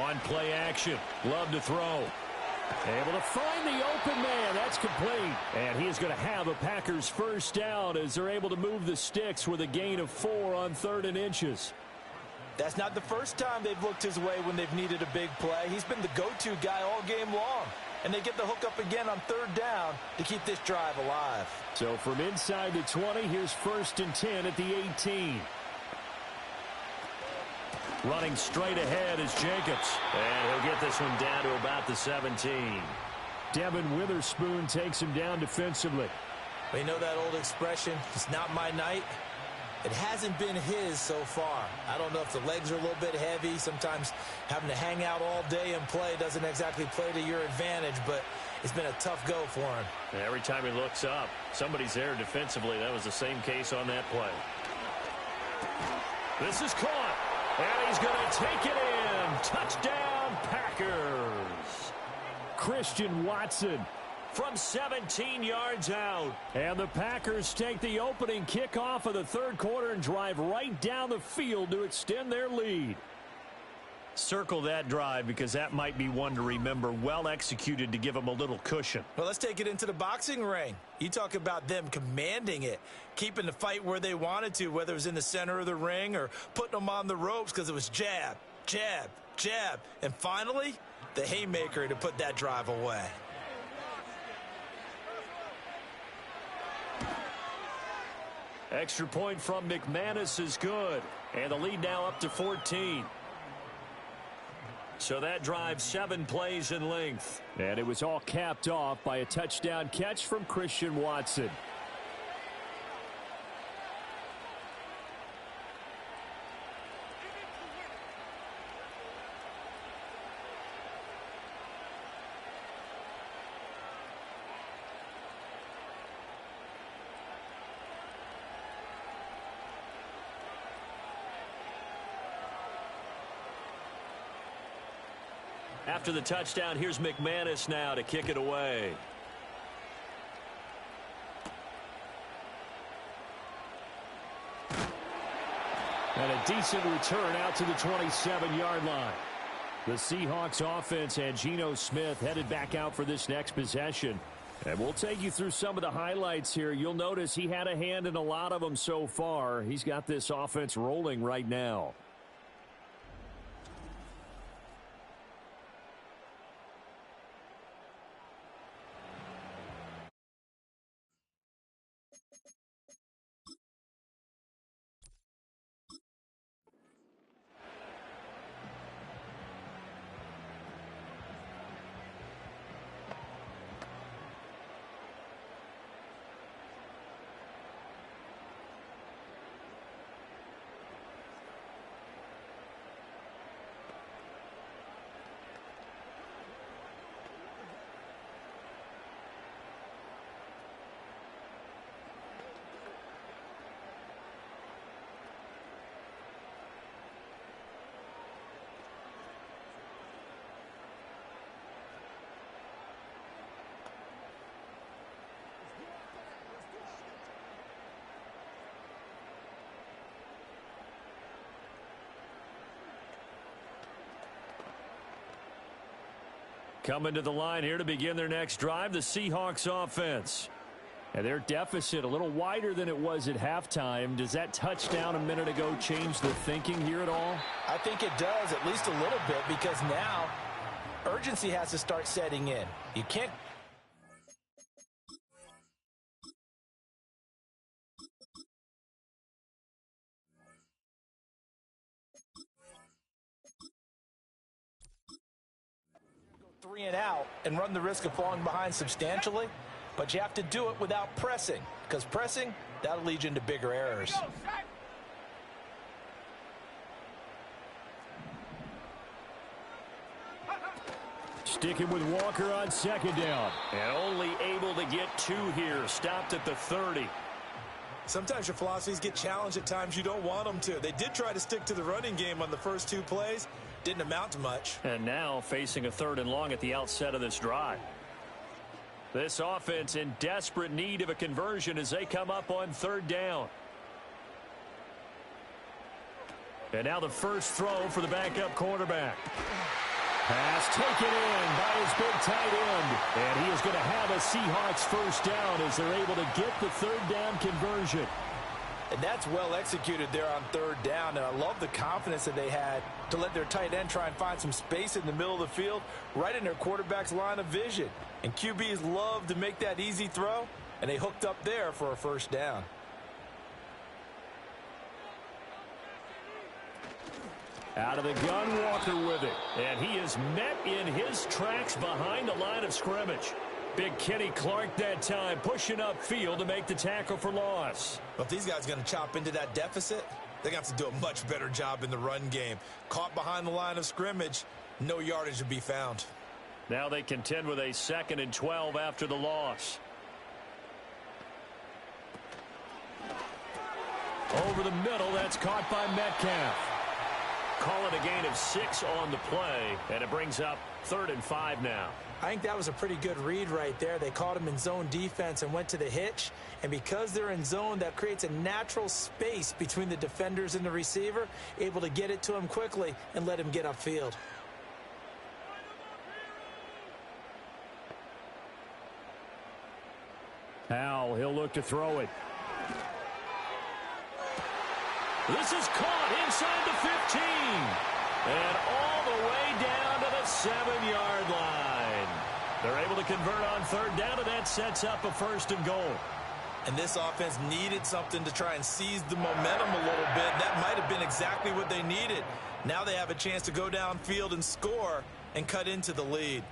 Speaker 2: On play action, Love to throw. Able to find the open man. That's complete. And he is going to have a Packers first down as they're able to move the sticks with a gain of 4 on 3rd and inches.
Speaker 5: That's not the first time they've looked his way when they've needed a big play. He's been the go-to guy all game long. And they get the hook up again on 3rd down to keep this drive alive.
Speaker 2: So from inside the 20, here's 1st and 10 at the 18. Running straight ahead is Jacobs. And he'll get this one down to about the 17. Devin Witherspoon takes him down defensively.
Speaker 5: You know that old expression, it's not my night? It hasn't been his so far. I don't know if the legs are a little bit heavy. Sometimes having to hang out all day and play doesn't exactly play to your advantage, but it's been a tough go for him.
Speaker 2: Every time he looks up, somebody's there defensively. That was the same case on that play. This is caught. And he's going to take it in. Touchdown, Packers. Christian Watson from 17 yards out. And the Packers take the opening kickoff of the third quarter and drive right down the field to extend their lead. Circle that drive because that might be one to remember. Well executed to give them a little cushion.
Speaker 5: Well, let's take it into the boxing ring. You talk about them commanding it, keeping the fight where they wanted to, whether it was in the center of the ring or putting them on the ropes because it was jab, jab, jab. And finally, the haymaker to put that drive away.
Speaker 2: Extra point from McManus is good. And the lead now up to 14. So that drive 7 plays in length. And it was all capped off by a touchdown catch from Christian Watson. After the touchdown, here's McManus now to kick it away. And a decent return out to the 27-yard line. The Seahawks offense and Geno Smith headed back out for this next possession. And we'll take you through some of the highlights here. You'll notice he had a hand in a lot of them so far. He's got this offense rolling right now. Coming to the line here to begin their next drive, the Seahawks offense. And their deficit a little wider than it was at halftime. Does that touchdown a minute ago change the thinking here at all?
Speaker 5: I think it does, at least a little bit, because now urgency has to start setting in. You can't. Go 3 and out and run the risk of falling behind substantially, but you have to do it without pressing, because pressing, that'll lead you into bigger errors.
Speaker 2: Sticking with Walker on second down. And only able to get 2 here. Stopped at the 30.
Speaker 4: Sometimes your philosophies get challenged at times you don't want them to. They did try to stick to the running game on the first 2 plays. Didn't amount to much.
Speaker 2: And now facing a 3rd and long at the outset of this drive. This offense in desperate need of a conversion as they come up on 3rd down. And now the first throw for the backup quarterback. Pass taken in by his big tight end. And he is going to have a Seahawks first down as they're able to get the 3rd down conversion.
Speaker 5: And that's well executed there on 3rd down. And I love the confidence that they had to let their tight end try and find some space in the middle of the field, right in their quarterback's line of vision. And QBs love to make that easy throw, and they hooked up there for a first down.
Speaker 2: Out of the gun, Walker with it. And he is met in his tracks behind the line of scrimmage. Big Kenny Clark that time, pushing upfield to make the tackle for loss.
Speaker 4: Well, if these guys are going to chop into that deficit, they're going to have to do a much better job in the run game. Caught behind the line of scrimmage, no yardage to be found.
Speaker 2: Now they contend with a 2nd and 12 after the loss. Over the middle, that's caught by Metcalf. Call it a gain of 6 on the play, and it brings up 3rd and 5 now.
Speaker 5: I think that was a pretty good read right there. They caught him in zone defense and went to the hitch. And because they're in zone, that creates a natural space between the defenders and the receiver, able to get it to him quickly and let him get upfield.
Speaker 2: Powell, he'll look to throw it. This is caught inside the 15. And all the way down to the 7-yard line. They're able to convert on 3rd down, and that sets up a 1st and goal.
Speaker 4: And this offense needed something to try and seize the momentum a little bit. That might have been exactly what they needed. Now they have a chance to go downfield and score and cut into the lead.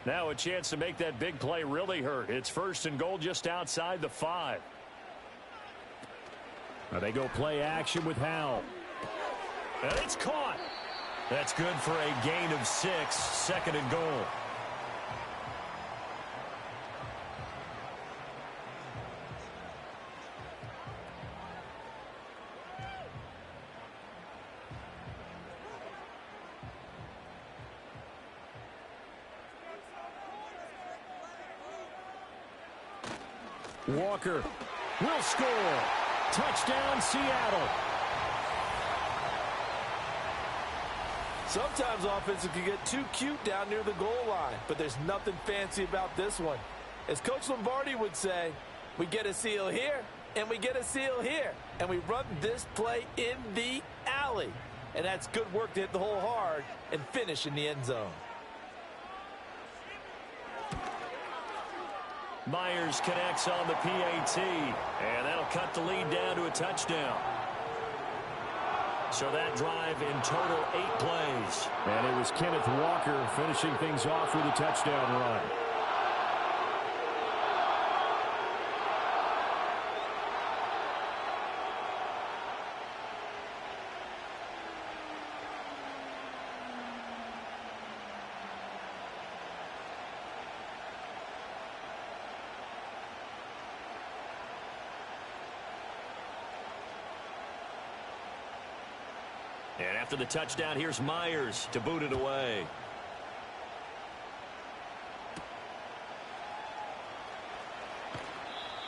Speaker 2: Now a chance to make that big play really hurt. It's 1st and goal just outside the 5. Now they go play action with Howell. And it's caught. That's good for a gain of 6, 2nd and goal. Walker will score. Touchdown, Seattle.
Speaker 5: Sometimes offenses can get too cute down near the goal line, but there's nothing fancy about this one. As Coach Lombardi would say, we get a seal here, and we get a seal here, and we run this play in the alley. And that's good work to hit the hole hard and finish in the end zone.
Speaker 2: Myers connects on the PAT, and that'll cut the lead down to a touchdown. So that drive in total 8 plays. And it was Kenneth Walker finishing things off with a touchdown run. And after the touchdown, here's Myers to boot it away.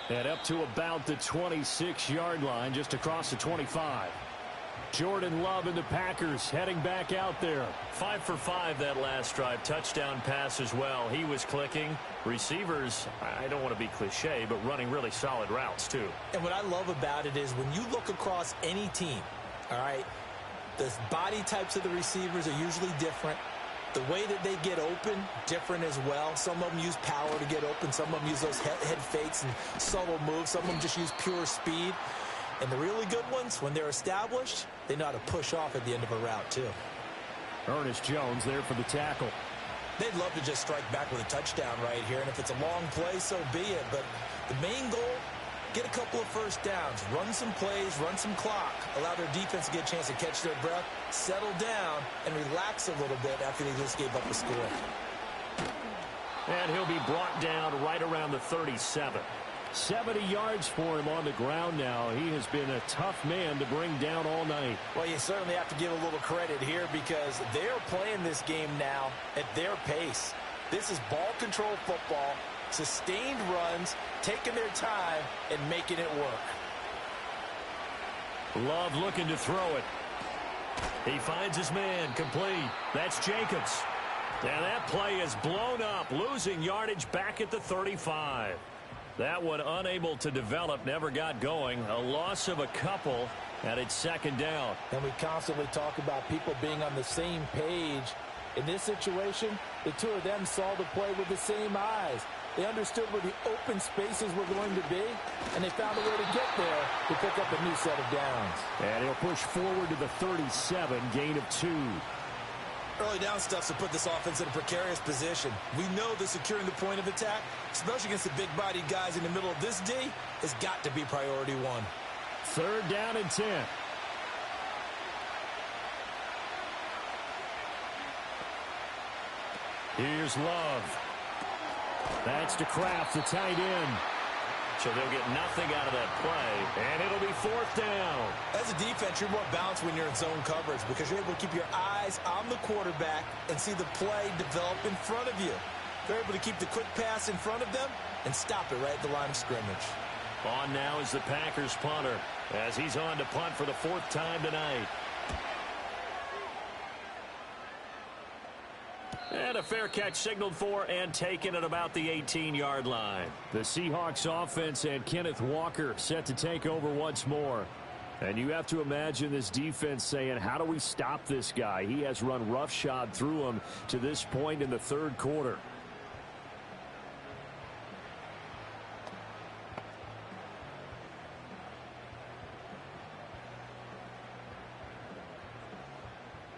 Speaker 2: And up to about the 26-yard line, just across the 25. Jordan Love and the Packers heading back out there.
Speaker 3: 5 for 5 that last drive. Touchdown pass as well. He was clicking. Receivers, I don't want to be cliche, but running really solid routes too.
Speaker 4: And what I love about it is when you look across any team, all right, the body types of the receivers are usually different. The way that they get open, different as well. Some of them use power to get open. Some of them use those head fakes and subtle moves. Some of them just use pure speed. And the really good ones, when they're established, they know how to push off at the end of a route, too.
Speaker 2: Ernest Jones there for the tackle.
Speaker 4: They'd love to just strike back with a touchdown right here. And if it's a long play, so be it. But the main goal, get a couple of first downs, run some plays, run some clock, allow their defense to get a chance to catch their breath, settle down, and relax a little bit after they just gave up a score.
Speaker 2: And he'll be brought down right around the 37. 70 yards for him on the ground now. He has been a tough man to bring down all night.
Speaker 5: Well, you certainly have to give a little credit here because they're playing this game now at their pace. This is ball control football, sustained runs, taking their time, and making it work.
Speaker 2: Love looking to throw it.
Speaker 3: He finds his man, complete. That's Jacobs.
Speaker 2: And that play is blown up, losing yardage back at the 35. That one unable to develop, never got going. A loss of a couple, and it's second down.
Speaker 5: And we constantly talk about people being on the same page. In this situation, the two of them saw the play with the same eyes. They understood where the open spaces were going to be, and they found a way to get there to pick up a new set of downs.
Speaker 2: And he'll push forward to the 37, gain of 2.
Speaker 4: Early down stuff's to put this offense in a precarious position. We know that securing the point of attack, especially against the big-bodied guys in the middle of this D, has got to be priority one.
Speaker 2: Third down and 10. Here's Love. That's to Kraft, the tight end.
Speaker 3: So they'll get nothing out of that play, and it'll be fourth down.
Speaker 4: As a defense, you're more balanced when you're in zone coverage because you're able to keep your eyes on the quarterback and see the play develop in front of you. They're able to keep the quick pass in front of them and stop it right at the line of scrimmage.
Speaker 3: On now is the Packers punter as he's on to punt for the 4th time tonight. And a fair catch signaled for and taken at about the 18-yard line.
Speaker 2: The Seahawks offense and Kenneth Walker set to take over once more. And you have to imagine this defense saying, how do we stop this guy? He has run roughshod through him to this point in the third quarter.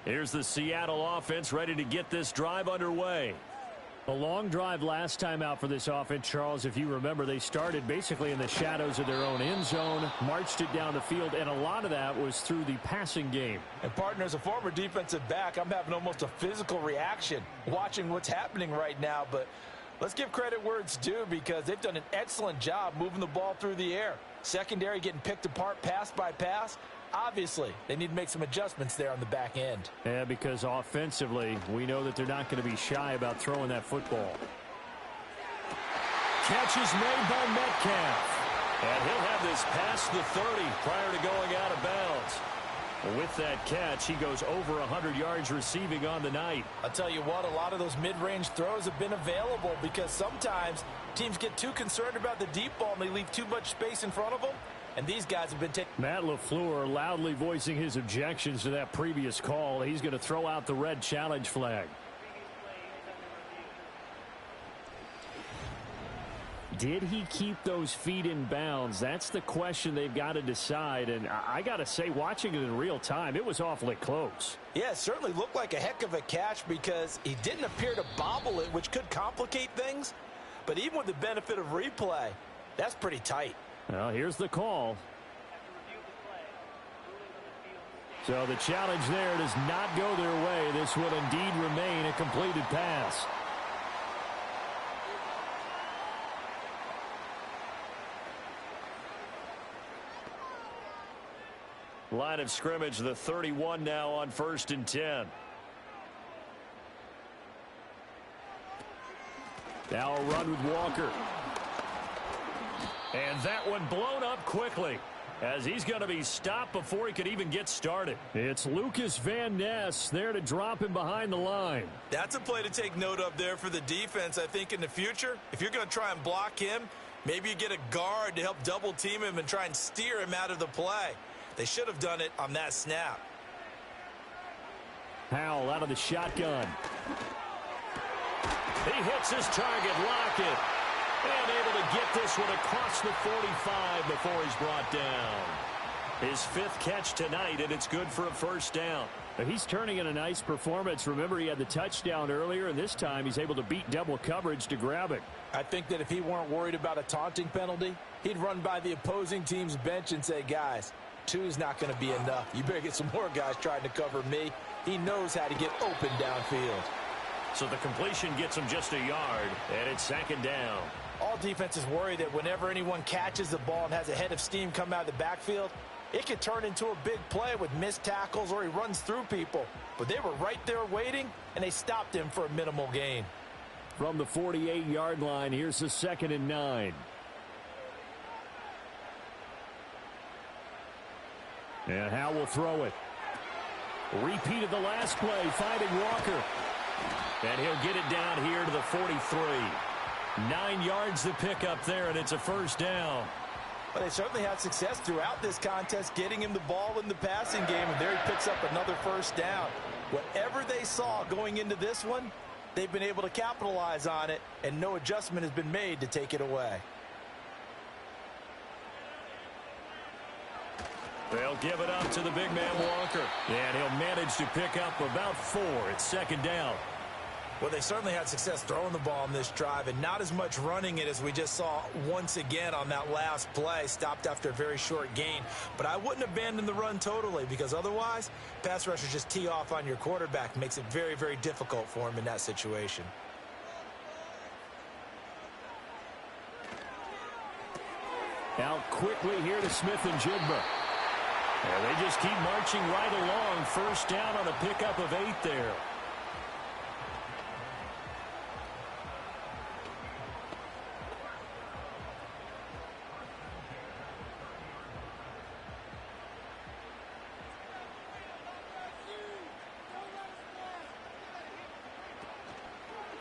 Speaker 3: Here's the Seattle offense ready to get this drive underway.
Speaker 2: A long drive last time out for this offense, Charles. If you remember, they started basically in the shadows of their own end zone, marched it down the field, and a lot of that was through the passing game.
Speaker 5: And, partner, as a former defensive back, I'm having almost a physical reaction watching what's happening right now. But let's give credit where it's due because they've done an excellent job moving the ball through the air. Secondary getting picked apart pass by pass. Obviously, they need to make some adjustments there on the back end.
Speaker 2: Yeah, because offensively, we know that they're not going to be shy about throwing that football.
Speaker 3: Catch is made by Metcalf. And he'll have this past the 30 prior to going out of bounds. With that catch, he goes over 100 yards receiving on the night.
Speaker 5: I'll tell you what, a lot of those mid-range throws have been available because sometimes teams get too concerned about the deep ball and they leave too much space in front of them. And these guys have been taking.
Speaker 2: Matt LaFleur loudly voicing his objections to that previous call. He's going to throw out the red challenge flag. Did he keep those feet in bounds? That's the question they've got to decide. And I got to say, watching it in real time, it was awfully close.
Speaker 5: Yeah, it certainly looked like a heck of a catch because he didn't appear to bobble it, which could complicate things. But even with the benefit of replay, that's pretty tight.
Speaker 2: Well, here's the call. So the challenge there does not go their way. This will indeed remain a completed pass.
Speaker 3: Line of scrimmage, the 31 now on 1st and 10.
Speaker 2: Now a run with Walker.
Speaker 3: And that one blown up quickly.
Speaker 2: as he's going to be stopped before he could even get started.
Speaker 3: It's Lucas Van Ness there to drop him behind the line.
Speaker 4: That's a play to take note of there for the defense. I think in the future, if you're going to try and block him, maybe you get a guard to help double team him and try and steer him out of the play. They should have done it on that snap.
Speaker 3: Howell out of the shotgun.
Speaker 2: He hits his target, Lockett, and able to get this one across the 45 before he's brought down. His 5th catch tonight, and it's good for a first down.
Speaker 3: He's turning in a nice performance. Remember, he had the touchdown earlier, and this time he's able to beat double coverage to grab it.
Speaker 5: I think that if he weren't worried about a taunting penalty, he'd run by the opposing team's bench and say, guys, 2's not going to be enough. You better get some more guys trying to cover me. He knows how to get open downfield.
Speaker 2: So the completion gets him just a yard, and it's 2nd down.
Speaker 5: All defenses worry that whenever anyone catches the ball and has a head of steam come out of the backfield, it could turn into a big play with missed tackles or he runs through people. But they were right there waiting, and they stopped him for a minimal gain.
Speaker 3: From the 48-yard line, here's the 2nd and 9. And Howell will throw it. Repeat of the last play, finding Walker. And he'll get it down here to the 43. 9 yards to pick up there, and it's a first down.
Speaker 5: But they certainly had success throughout this contest, getting him the ball in the passing game, and there he picks up another first down. Whatever they saw going into this one, they've been able to capitalize on it, and no adjustment has been made to take it away.
Speaker 2: They'll give it up to the big man Walker, and he'll manage to pick up about 4. It's 2nd down.
Speaker 4: Well, they certainly had success throwing the ball on this drive and not as much running it as we just saw once again on that last play, stopped after a very short gain. But I wouldn't abandon the run totally, because otherwise, pass rushers just tee off on your quarterback. Makes it very, very difficult for him in that situation.
Speaker 3: Out quickly here to Smith and Jigba.
Speaker 2: And they just keep marching right along. First down on a pickup of 8 there.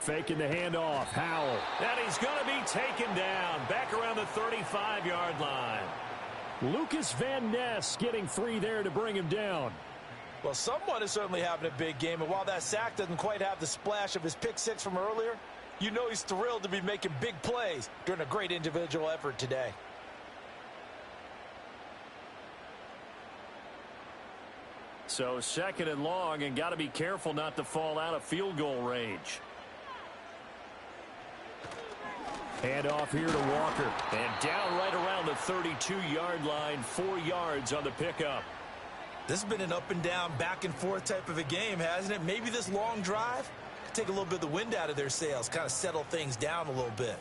Speaker 3: Faking the handoff. Howell.
Speaker 2: And he's going to be taken down back around the 35-yard line.
Speaker 3: Lucas Van Ness getting 3 there to bring him down.
Speaker 5: Well, someone is certainly having a big game, and while that sack doesn't quite have the splash of his pick 6 from earlier, you know he's thrilled to be making big plays during a great individual effort today.
Speaker 2: So 2nd and long, and got to be careful not to fall out of field goal range.
Speaker 3: Hand off here to Walker.
Speaker 2: And down right around the 32-yard line, 4 yards on the pickup.
Speaker 4: This has been an up and down, back and forth type of a game, hasn't it? Maybe this long drive could take a little bit of the wind out of their sails, kind of settle things down a little bit.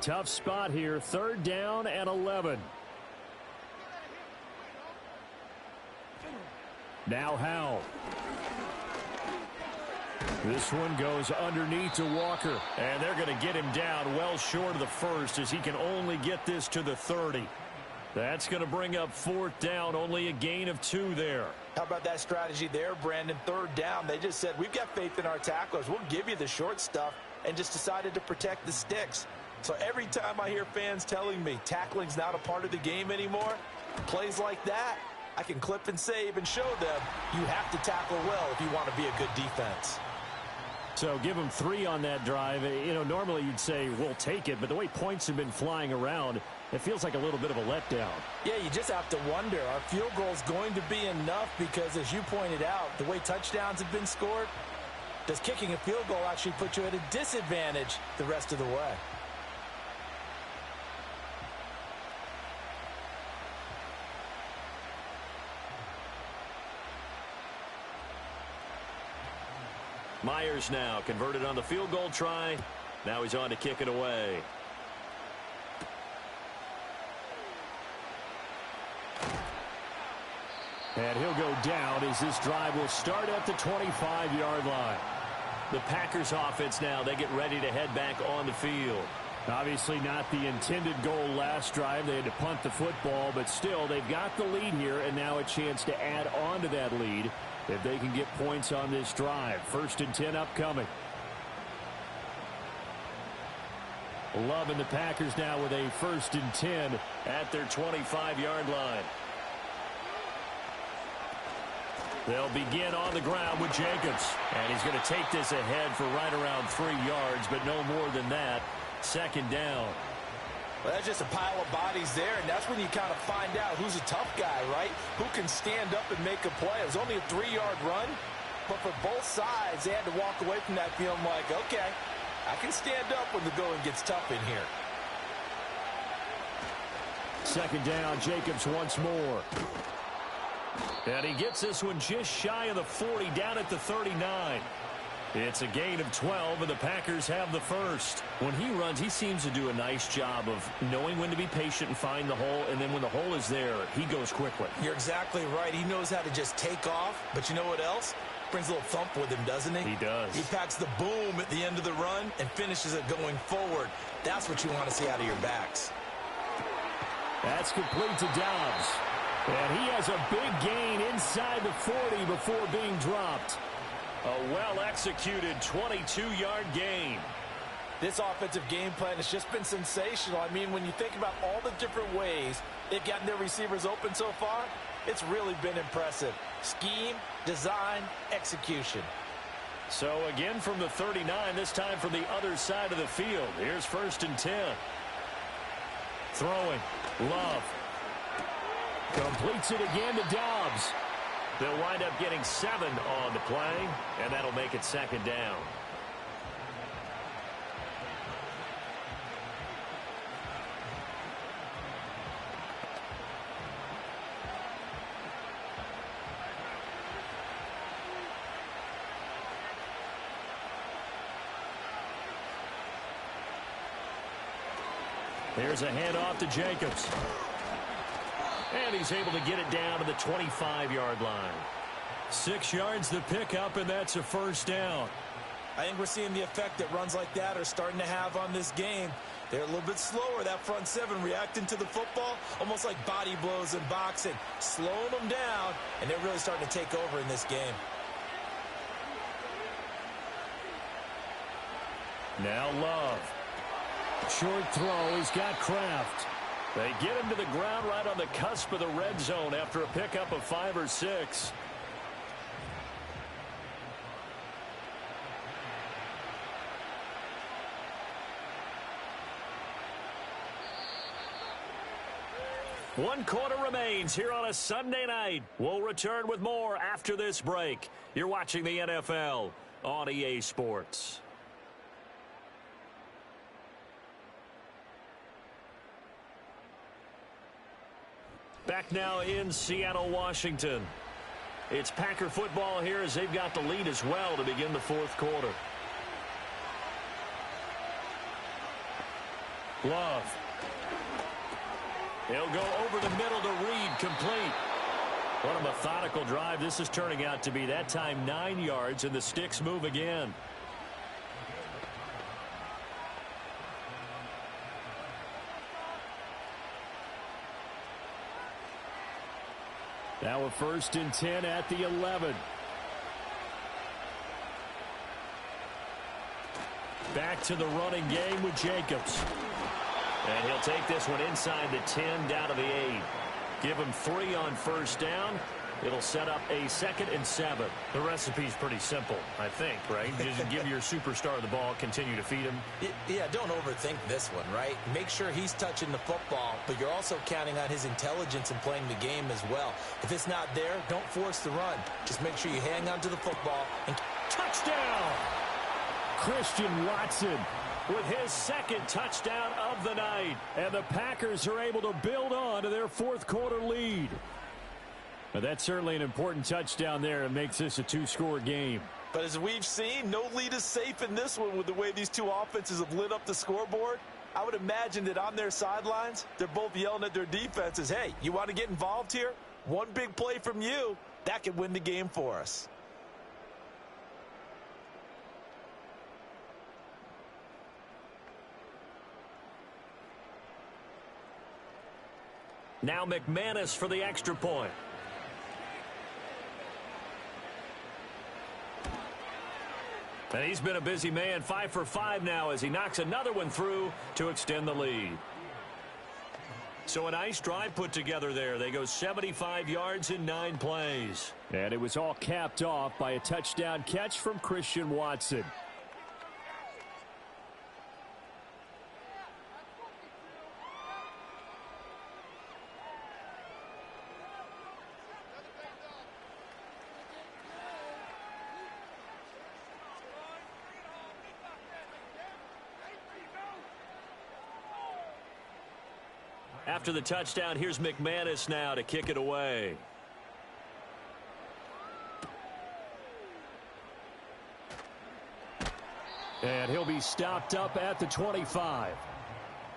Speaker 3: Tough spot here. 3rd down and 11. Now Howell. This one goes underneath to Walker.
Speaker 2: And they're going to get him down well short of the 1st, as he can only get this to the 30. That's going to bring up 4th down, only a gain of 2 there.
Speaker 5: How about that strategy there, Brandon? 3rd down, they just said, we've got faith in our tacklers. We'll give you the short stuff, and just decided to protect the sticks. So every time I hear fans telling me tackling's not a part of the game anymore, plays like that, I can clip and save and show them you have to tackle well if you want to be a good defense.
Speaker 3: So give them 3 on that drive. You know, normally you'd say, we'll take it, but the way points have been flying around, it feels like a little bit of a letdown.
Speaker 5: Yeah, you just have to wonder, are field goals going to be enough? Because as you pointed out, the way touchdowns have been scored, does kicking a field goal actually put you at a disadvantage the rest of the way?
Speaker 2: Myers now converted on the field goal try. Now he's on to kick it away.
Speaker 3: And he'll go down as this drive will start at the 25-yard line.
Speaker 2: The Packers offense now, they get ready to head back on the field. Obviously not the intended goal last drive. They had to punt the football, but still they've got the lead here, and now a chance to add on to that lead if they can get points on this drive. 1st and 10 upcoming. Love and the Packers now with a 1st and 10 at their 25-yard line. They'll begin on the ground with Jacobs, and he's going to take this ahead for right around 3 yards, but no more than that. 2nd down.
Speaker 5: Well, that's just a pile of bodies there, and that's when you kind of find out who's a tough guy, right? Who can stand up and make a play. It was only a 3-yard run, but for both sides, they had to walk away from that feeling like, okay, I can stand up when the going gets tough in here.
Speaker 2: 2nd down, Jacobs once more. And he gets this one just shy of the 40, down at the 39. It's a gain of 12, and the Packers have the first. When he runs, he seems to do a nice job of knowing when to be patient and find the hole, and then when the hole is there, he goes quickly.
Speaker 5: You're exactly right. He knows how to just take off, but you know what else? Brings a little thump with him, doesn't he?
Speaker 2: He does.
Speaker 5: He packs the boom at the end of the run and finishes it going forward. That's what you want to see out of your backs.
Speaker 2: That's complete to Dobbs. And he has a big gain inside the 40 before being dropped. A well-executed 22-yard gain.
Speaker 5: This offensive game plan has just been sensational. I mean, when you think about all the different ways they've gotten their receivers open so far, it's really been impressive. Scheme, design, execution.
Speaker 2: So again from the 39, this time from the other side of the field. Here's 1st and 10. Throwing. Love. Completes it again to Dobbs. They'll wind up getting 7 on the play, and that'll make it 2nd down. Here's a handoff to Jacobs. And he's able to get it down to the 25-yard line. 6 yards the pickup, and that's a 1st down.
Speaker 5: I think we're seeing the effect that runs like that are starting to have on this game. They're a little bit slower, that front 7, reacting to the football, almost like body blows in boxing, slowing them down, and they're really starting to take over in this game.
Speaker 2: Now Love. Short throw. He's got Kraft. They get him to the ground right on the cusp of the red zone after a pickup of 5 or 6. One quarter remains here on a Sunday night. We'll return with more after this break. You're watching the NFL on EA Sports. Back now in Seattle, Washington. It's Packer football here as they've got the lead as well to begin the 4th quarter. Love. He'll go over the middle to Reed, complete. What a methodical drive this is turning out to be. That time 9 yards, and the sticks move again. Now a 1st and 10 at the 11. Back to the running game with Jacobs. And he'll take this one inside the 10 down to the 8. Give him 3 on 1st down. It'll set up a 2nd and 7.
Speaker 3: The recipe's pretty simple, I think, right? Just give your superstar the ball, continue to feed him.
Speaker 5: Yeah, don't overthink this one, right? Make sure he's touching the football, but you're also counting on his intelligence in playing the game as well. If it's not there, don't force the run. Just make sure you hang on to the football. And
Speaker 2: touchdown! Christian Watson with his 2nd touchdown of the night. And the Packers are able to build on to their 4th quarter lead. But that's certainly an important touchdown there. It makes this a 2-score game.
Speaker 5: But as we've seen, no lead is safe in this one with the way these two offenses have lit up the scoreboard. I would imagine that on their sidelines, they're both yelling at their defenses, hey, you want to get involved here? One big play from you, that could win the game for us.
Speaker 2: Now McManus for the extra point. And he's been a busy man, 5 for 5 now as he knocks another one through to extend the lead. So a nice drive put together there. They go 75 yards in 9 plays.
Speaker 3: And it was all capped off by a touchdown catch from Christian Watson.
Speaker 2: After the touchdown, here's McManus now to kick it away.
Speaker 3: And he'll be stopped up at the 25.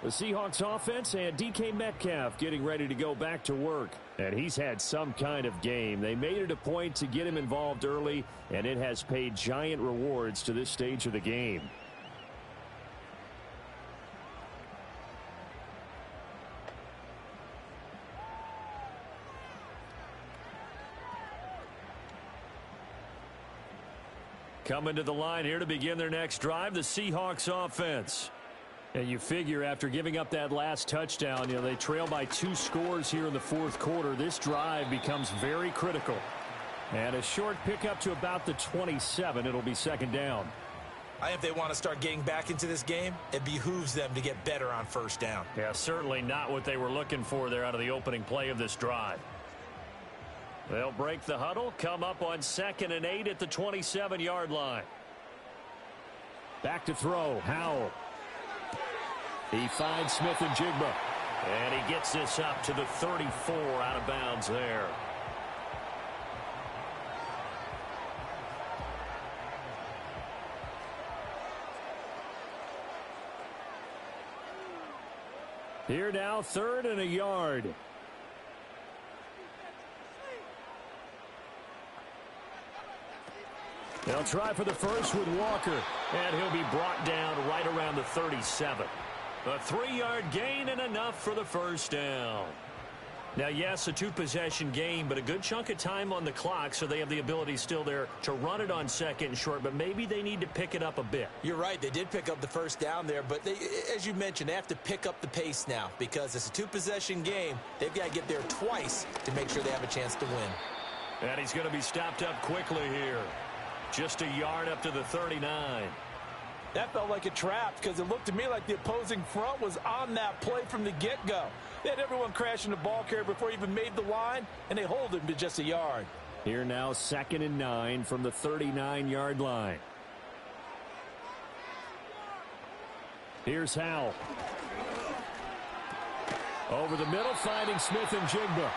Speaker 3: The Seahawks offense and DK Metcalf getting ready to go back to work. And he's had some kind of game. They made it a point to get him involved early, and it has paid giant rewards to this stage of the game.
Speaker 2: Coming to the line here to begin their next drive, the Seahawks offense.
Speaker 3: And you figure after giving up that last touchdown, they trail by 2 scores here in the fourth quarter. This drive becomes very critical. And a short pickup to about the 27. It'll be second down.
Speaker 4: I think if they want to start getting back into this game, it behooves them to get better on first down.
Speaker 2: Yeah, certainly not what they were looking for there out of the opening play of this drive. They'll break the huddle, come up on 2nd and 8 at the 27-yard line.
Speaker 3: Back to throw, Howell. He finds Smith and Jigba.
Speaker 2: And he gets this up to the 34 out of bounds there.
Speaker 3: Here now, 3rd and a yard. They'll try for the first with Walker.
Speaker 2: And he'll be brought down right around the 37. A 3-yard gain and enough for the first down. Now, yes, a 2-possession game, but a good chunk of time on the clock, so they have the ability still there to run it on 2nd and short, but maybe they need to pick it up a bit.
Speaker 4: You're right. They did pick up the first down there, but as you mentioned, they have to pick up the pace now because it's a 2-possession game. They've got to get there twice to make sure they have a chance to win.
Speaker 2: And he's going to be stopped up quickly here. Just a yard up to the 39.
Speaker 5: That felt like a trap because it looked to me like the opposing front was on that play from the get-go. They had everyone crashing the ball carrier before he even made the line, and they hold him to just a yard.
Speaker 3: Here now, 2nd and 9 from the 39-yard line. Here's Howell. Over the middle, finding Smith and Jigba.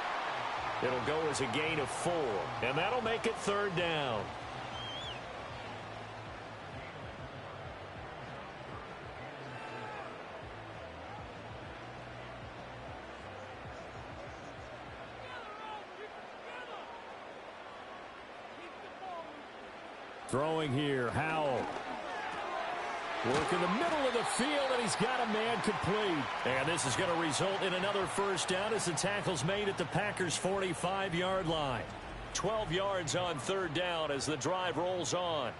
Speaker 2: It'll go as a gain of 4, and that'll make it 3rd down.
Speaker 3: Throwing here, Howell. Work in the middle of the field, and he's got a man complete.
Speaker 2: And this is going to result in another first down as the tackle's made at the Packers' 45-yard line. 12 yards on 3rd down as the drive rolls on.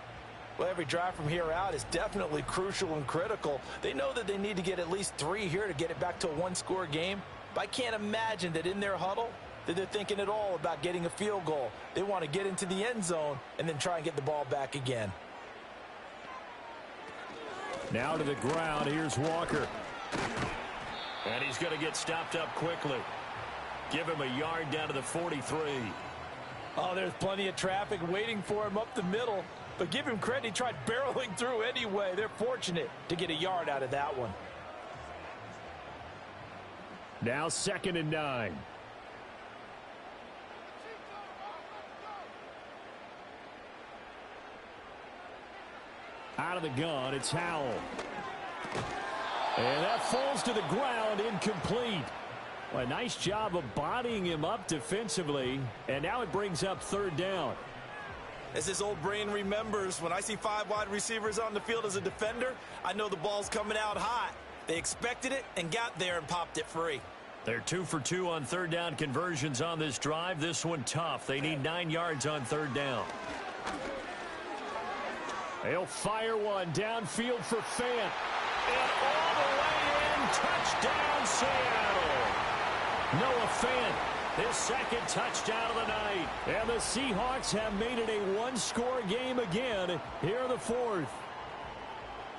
Speaker 5: Well, every drive from here out is definitely crucial and critical. They know that they need to get at least 3 here to get it back to a 1-score game. But I can't imagine that in their huddle that they're thinking at all about getting a field goal. They want to get into the end zone and then try and get the ball back again.
Speaker 3: Now to the ground. Here's Walker.
Speaker 2: And he's going to get stopped up quickly. Give him a yard down to the 43.
Speaker 5: Oh, there's plenty of traffic waiting for him up the middle. But give him credit, he tried barreling through anyway. They're fortunate to get a yard out of that one.
Speaker 3: Now 2nd and 9. Out of the gun, it's Howell. And that falls to the ground, incomplete. Well, a nice job of bodying him up defensively, and now it brings up 3rd down.
Speaker 4: As this old brain remembers, when I see 5 wide receivers on the field as a defender, I know the ball's coming out hot. They expected it and got there and popped it free.
Speaker 2: They're 2 for 2 on third down conversions on this drive. This one tough. They need 9 yards on third down. They'll fire one downfield for Fant. And all the way in. Touchdown, Seattle. Noah Fant, his second touchdown of the night. And the Seahawks have made it a one-score game again here in the fourth.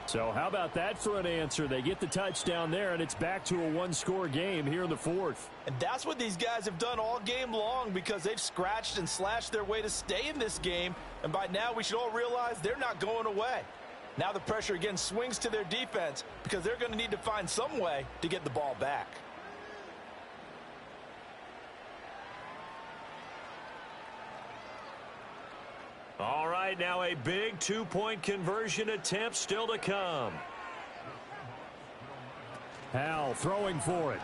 Speaker 2: So how about that for an answer? They get the touchdown there, and it's back to a one-score game here in the fourth.
Speaker 5: And that's what these guys have done all game long, because they've scratched and slashed their way to stay in this game. And by now, we should all realize they're not going away. Now the pressure again swings to their defense, because they're going to need to find some way to get the ball back.
Speaker 2: All right, now a big two-point conversion attempt still to come.
Speaker 3: Hal throwing for it.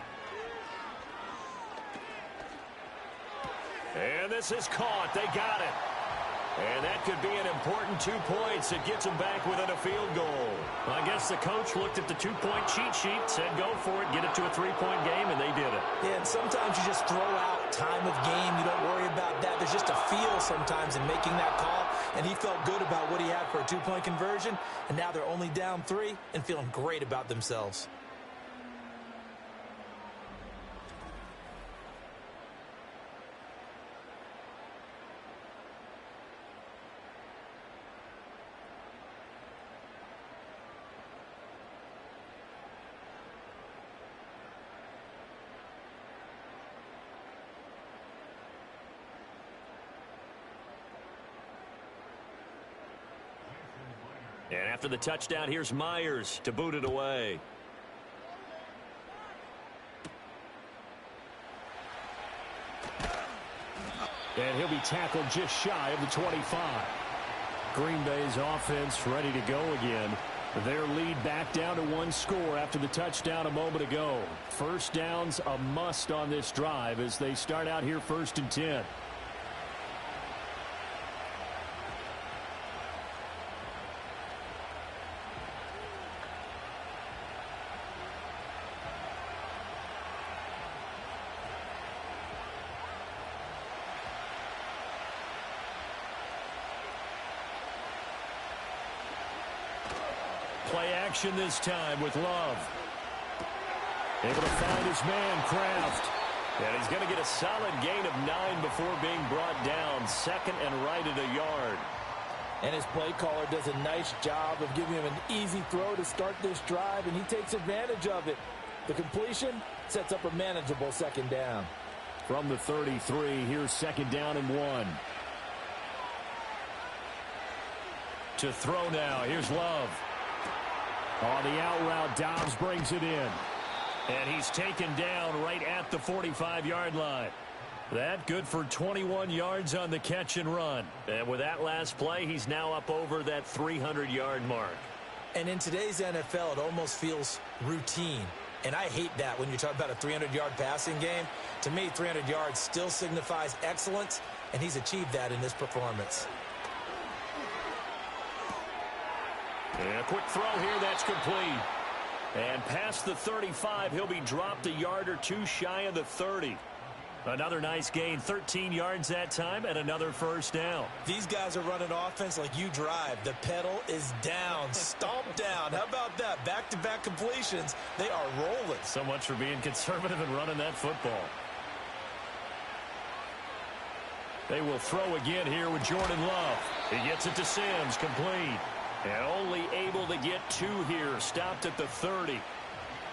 Speaker 2: And this is caught. They got it. And that could be an important 2 points. It gets them back within a field goal. I guess the coach looked at the two-point cheat sheet, said go for it, get it to a three-point game, and they did it.
Speaker 5: Yeah, and sometimes you just throw out time of game. You don't worry about that. There's just a feel sometimes in making that call, and he felt good about what he had for a two-point conversion, and now they're only down 3 and feeling great about themselves.
Speaker 2: And after the touchdown, here's Myers to boot it away.
Speaker 3: And he'll be tackled just shy of the 25. Green Bay's offense ready to go again. Their lead back down to 1 score after the touchdown a moment ago. First down's a must on this drive as they start out here 1st and 10.
Speaker 2: Play action this time with Love. Able to find his man, Kraft. And he's going to get a solid gain of 9 before being brought down. Second and right at a yard.
Speaker 5: And his play caller does a nice job of giving him an easy throw to start this drive, and he takes advantage of it. The completion sets up a manageable second down.
Speaker 3: From the 33, here's 2nd down and 1.
Speaker 2: To throw now, here's Love.
Speaker 3: On the out route, Dobbs brings it in.
Speaker 2: And he's taken down right at the 45-yard line. That good for 21 yards on the catch and run. And with that last play, he's now up over that 300-yard mark.
Speaker 5: And in today's NFL, it almost feels routine. And I hate that when you talk about a 300-yard passing game. To me, 300 yards still signifies excellence, and he's achieved that in this performance.
Speaker 2: And a quick throw here, that's complete. And past the 35, he'll be dropped a yard or 2 shy of the 30. Another nice gain, 13 yards that time, and another first down.
Speaker 5: These guys are running offense like you drive. The pedal is down, stomp down. How about that? Back-to-back completions. They are rolling.
Speaker 2: So much for being conservative and running that football. They will throw again here with Jordan Love. He gets it to Sims, complete. And only able to get 2 here, stopped at the 30.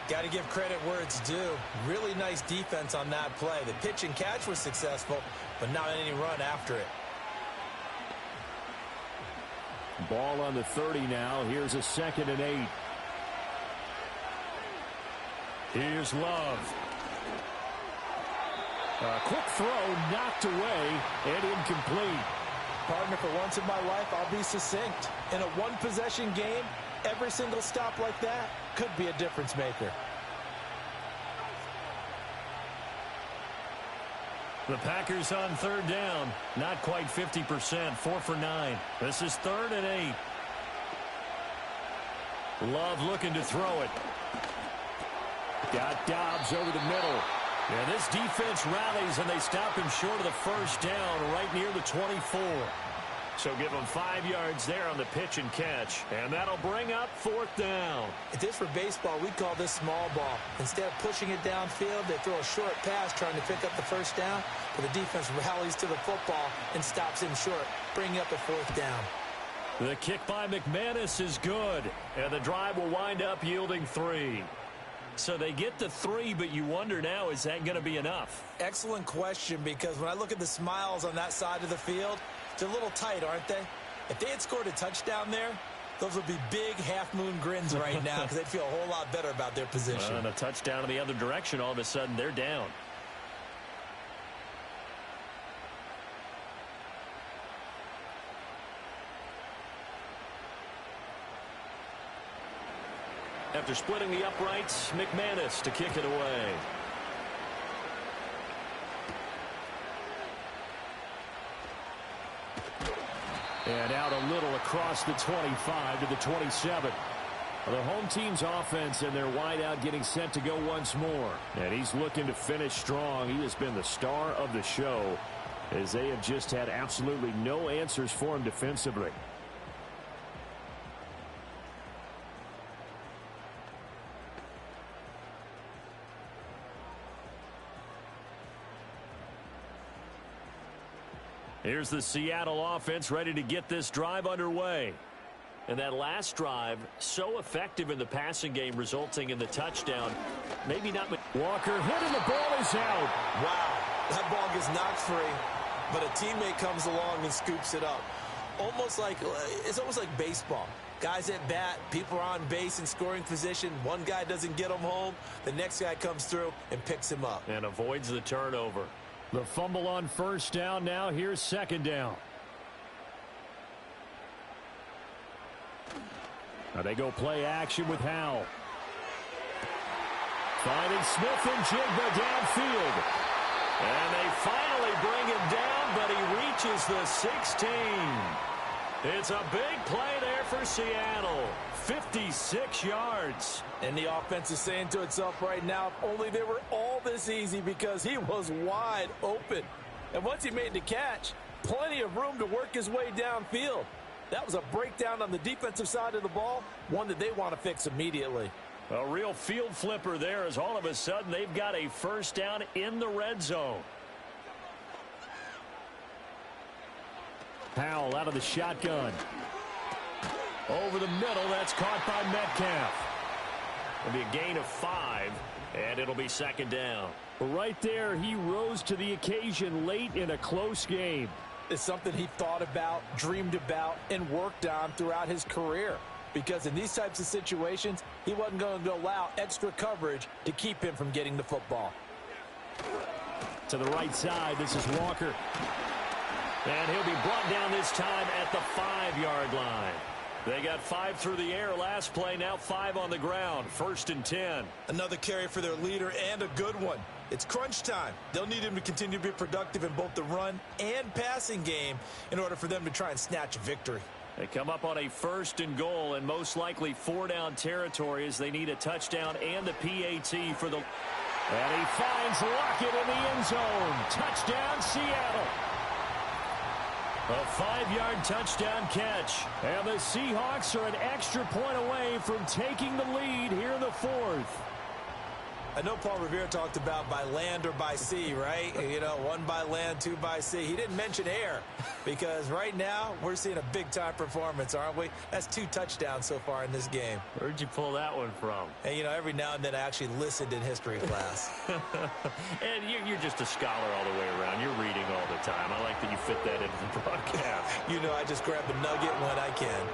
Speaker 5: Got to give credit where it's due. Really nice defense on that play. The pitch and catch was successful, but not any run after it.
Speaker 3: Ball on the 30 now. Here's a 2nd and 8.
Speaker 2: Here's Love.
Speaker 3: A quick throw knocked away and incomplete.
Speaker 5: Partner, for once in my life, I'll be succinct. In a one-possession game, every single stop like that could be a difference maker.
Speaker 2: The Packers on 3rd down. Not quite 50%, 4 for 9. This is 3rd and 8. Love looking to throw it.
Speaker 3: Got Dobbs over the middle.
Speaker 2: Yeah, this defense rallies, and they stop him short of the first down right near the 24. So give them 5 yards there on the pitch and catch, and that'll bring up 4th down.
Speaker 5: If this were baseball, we'd call this small ball. Instead of pushing it downfield, they throw a short pass trying to pick up the first down, but the defense rallies to the football and stops him short, bringing up a 4th down.
Speaker 2: The kick by McManus is good, and the drive will wind up yielding 3. So they get to 3, but you wonder now, is that going to be enough?
Speaker 5: Excellent question, because when I look at the smiles on that side of the field, they're a little tight, aren't they? If they had scored a touchdown there, those would be big half-moon grins right now because they'd feel a whole lot better about their position.
Speaker 2: And a touchdown in the other direction, all of a sudden they're down. After splitting the uprights, McManus to kick it away. And out a little across the 25 to the 27. The home team's offense and their wideout getting set to go once more. And he's looking to finish strong. He has been the star of the show as they have just had absolutely no answers for him defensively. Here's the Seattle offense ready to get this drive underway. And that last drive, so effective in the passing game, resulting in the touchdown. Maybe not. Walker hit and the ball is out.
Speaker 5: Wow, that ball gets knocked free, but a teammate comes along and scoops it up. It's almost like baseball. Guys at bat, people are on base in scoring position. One guy doesn't get him home. The next guy comes through and picks him up.
Speaker 2: And avoids the turnover. The fumble on first down. Now here's 2nd down. Now they go play action with Howell. Finding Smith and Jigba downfield. And they finally bring him down, but he reaches the 16. It's a big play there for Seattle. 56 yards.
Speaker 5: And the offense is saying to itself right now, if only they were all this easy, because he was wide open. And once he made the catch, plenty of room to work his way downfield. That was a breakdown on the defensive side of the ball, one that they want to fix immediately.
Speaker 2: A real field flipper there, as all of a sudden they've got a first down in the red zone. Howell out of the shotgun. Over the middle, that's caught by Metcalf. It'll be a gain of 5, and it'll be 2nd down. Right there, he rose to the occasion late in a close game.
Speaker 5: It's something he thought about, dreamed about, and worked on throughout his career. Because in these types of situations, he wasn't going to allow extra coverage to keep him from getting the football.
Speaker 2: To the right side, this is Walker. And he'll be brought down this time at the 5-yard line. They got 5 through the air last play, now 5 on the ground. 1st and 10.
Speaker 5: Another carry for their leader, and a good one. It's crunch time. They'll need him to continue to be productive in both the run and passing game in order for them to try and snatch a victory.
Speaker 2: They come up on a 1st and goal, and most likely 4-down territory as they need a touchdown and the PAT for the... And he finds Lockett in the end zone. Touchdown, Seattle. A 5-yard touchdown catch. And the Seahawks are an extra point away from taking the lead here in the 4th.
Speaker 5: I know Paul Revere talked about by land or by sea, right? You know, 1 by land, 2 by sea. He didn't mention air, because right now we're seeing a big-time performance, aren't we? That's 2 touchdowns so far in this game.
Speaker 2: Where'd you pull that one from?
Speaker 5: And, you know, every now and then I actually listened in history class.
Speaker 2: And you're just a scholar all the way around. You're reading all the time. I like that you fit that into the broadcast.
Speaker 5: You know, I just grab a nugget when I can.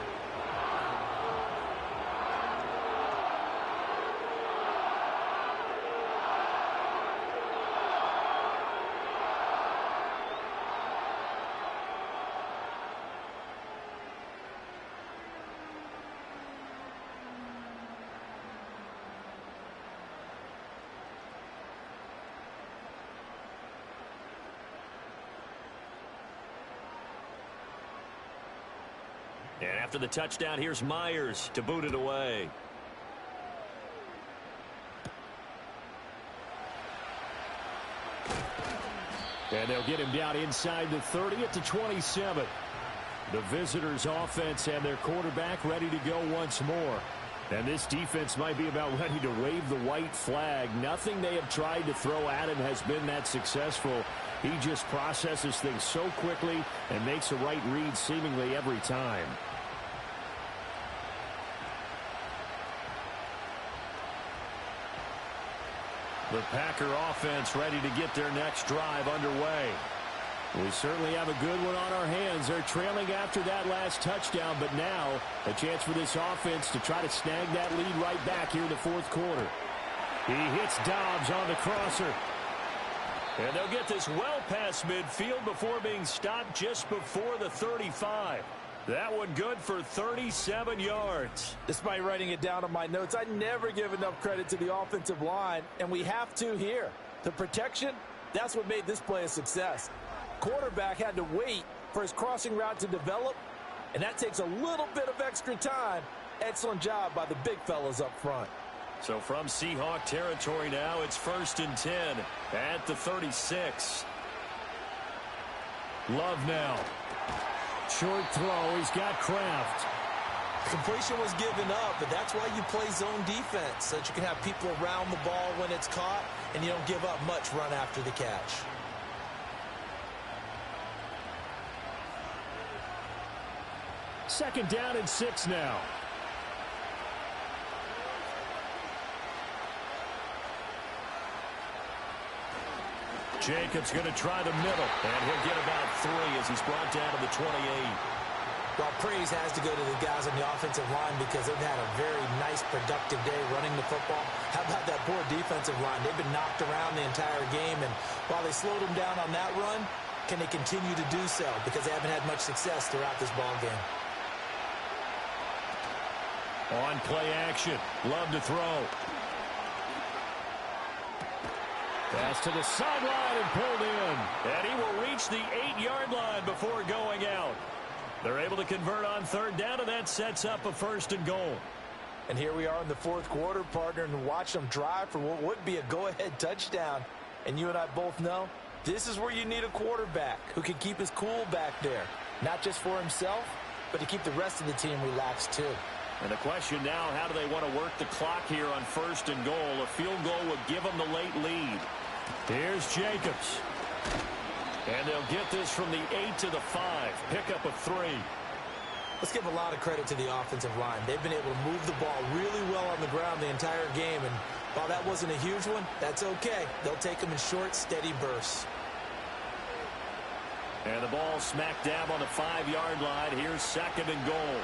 Speaker 2: And after the touchdown, here's Myers to boot it away. And they'll get him down inside the 30 at the 27. The visitors' offense and their quarterback ready to go once more. And this defense might be about ready to wave the white flag. Nothing they have tried to throw at him has been that successful. He just processes things so quickly and makes a right read seemingly every time. The Packer offense ready to get their next drive underway. We certainly have a good one on our hands. They're trailing after that last touchdown, but now a chance for this offense to try to snag that lead right back here in the fourth quarter. He hits Dobbs on the crosser. And they'll get this well past midfield before being stopped just before the 35. That one good for 37 yards.
Speaker 5: Despite writing it down on my notes, I never give enough credit to the offensive line, and we have to here. The protection, that's what made this play a success. Quarterback had to wait for his crossing route to develop, and that takes a little bit of extra time. Excellent job by the big fellas up front.
Speaker 2: So from Seahawk territory now, it's 1st and 10 at the 36. Love now. Short throw. He's got Kraft.
Speaker 4: Completion was given up, but that's why you play zone defense, so that you can have people around the ball when it's caught, and you don't give up much run after the catch.
Speaker 2: Second down and 6 now. Jacobs going to try the middle, and he'll get about 3 as he's brought down to the 28.
Speaker 4: Well, praise has to go to the guys on the offensive line because they've had a very nice, productive day running the football. How about that poor defensive line? They've been knocked around the entire game, and while they slowed them down on that run, can they continue to do so? Because they haven't had much success throughout this ball game.
Speaker 2: On play action. Love to throw. Pass to the sideline and pulled in. And he will reach the 8-yard line before going out. They're able to convert on 3rd down, and that sets up a 1st and goal.
Speaker 5: And here we are in the 4th quarter, partner, and watch them drive for what would be a go-ahead touchdown. And you and I both know this is where you need a quarterback who can keep his cool back there. Not just for himself, but to keep the rest of the team relaxed too.
Speaker 2: And the question now, how do they want to work the clock here on 1st and goal? A field goal would give them the late lead. Here's Jacobs. And they'll get this from the 8 to the 5. Pickup of 3.
Speaker 4: Let's give a lot of credit to the offensive line. They've been able to move the ball really well on the ground the entire game. And while that wasn't a huge one, that's okay. They'll take them in short, steady bursts.
Speaker 2: And the ball smack dab on the 5-yard line. Here's 2nd and goal.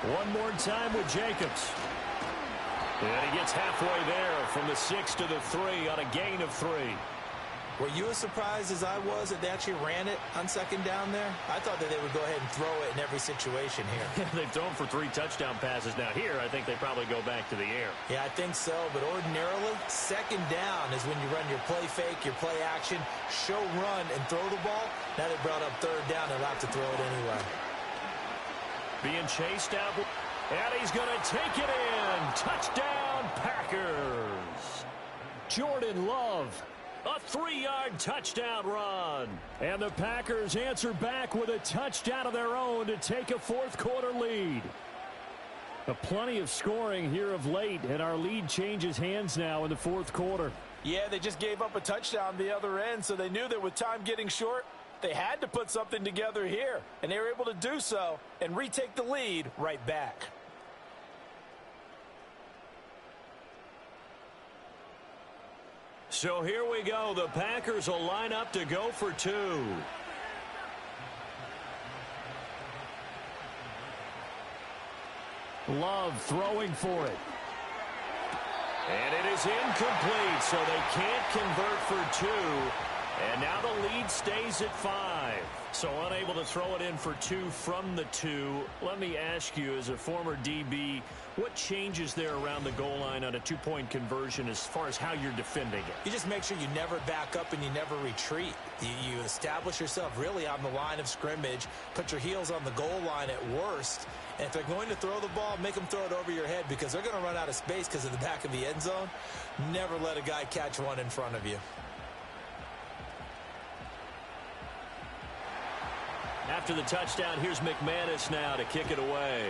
Speaker 2: One more time with Jacobs. And he gets halfway there from the 6 to the 3 on a gain of 3.
Speaker 4: Were you as surprised as I was that they actually ran it on 2nd down there? I thought that they would go ahead and throw it in every situation here.
Speaker 2: They've thrown for 3 touchdown passes. Now here, I think they probably go back to the air.
Speaker 4: Yeah, I think so. But ordinarily, 2nd down is when you run your play fake, your play action, show run, and throw the ball. Now they brought up 3rd down. They'll have to throw it anyway.
Speaker 2: Being chased out. And he's going to take it in. Touchdown, Packers. Jordan Love. A 3-yard touchdown run. And the Packers answer back with a touchdown of their own to take a 4th quarter lead. Plenty of scoring here of late, and our lead changes hands now in the 4th quarter.
Speaker 5: Yeah, they just gave up a touchdown the other end, so they knew that with time getting short, they had to put something together here, and they were able to do so and retake the lead right back.
Speaker 2: So here we go. The Packers will line up to go for 2. Love throwing for it. And it is incomplete, so they can't convert for 2. And now the lead stays at 5. So unable to throw it in for 2 from the 2. Let me ask you, as a former DB, what changes there around the goal line on a 2-point conversion as far as how you're defending it?
Speaker 4: You just make sure you never back up and you never retreat. You establish yourself really on the line of scrimmage, put your heels on the goal line at worst, and if they're going to throw the ball, make them throw it over your head because they're going to run out of space because of the back of the end zone. Never let a guy catch one in front of you.
Speaker 2: After the touchdown, here's McManus now to kick it away.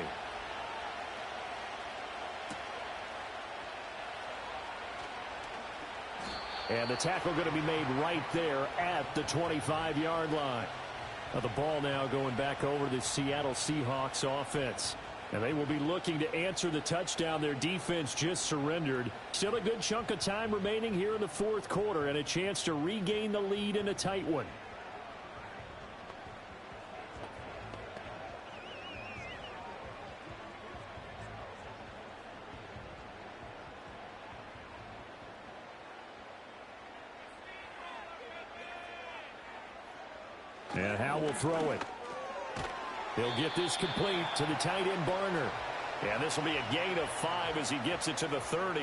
Speaker 2: And the tackle going to be made right there at the 25-yard line. Now the ball now going back over to the Seattle Seahawks offense. And they will be looking to answer the touchdown their defense just surrendered. Still a good chunk of time remaining here in the fourth quarter and a chance to regain the lead in a tight one. And Howe will throw it. He'll get this complete to the tight end Barner. And this will be a gain of 5 as he gets it to the 30.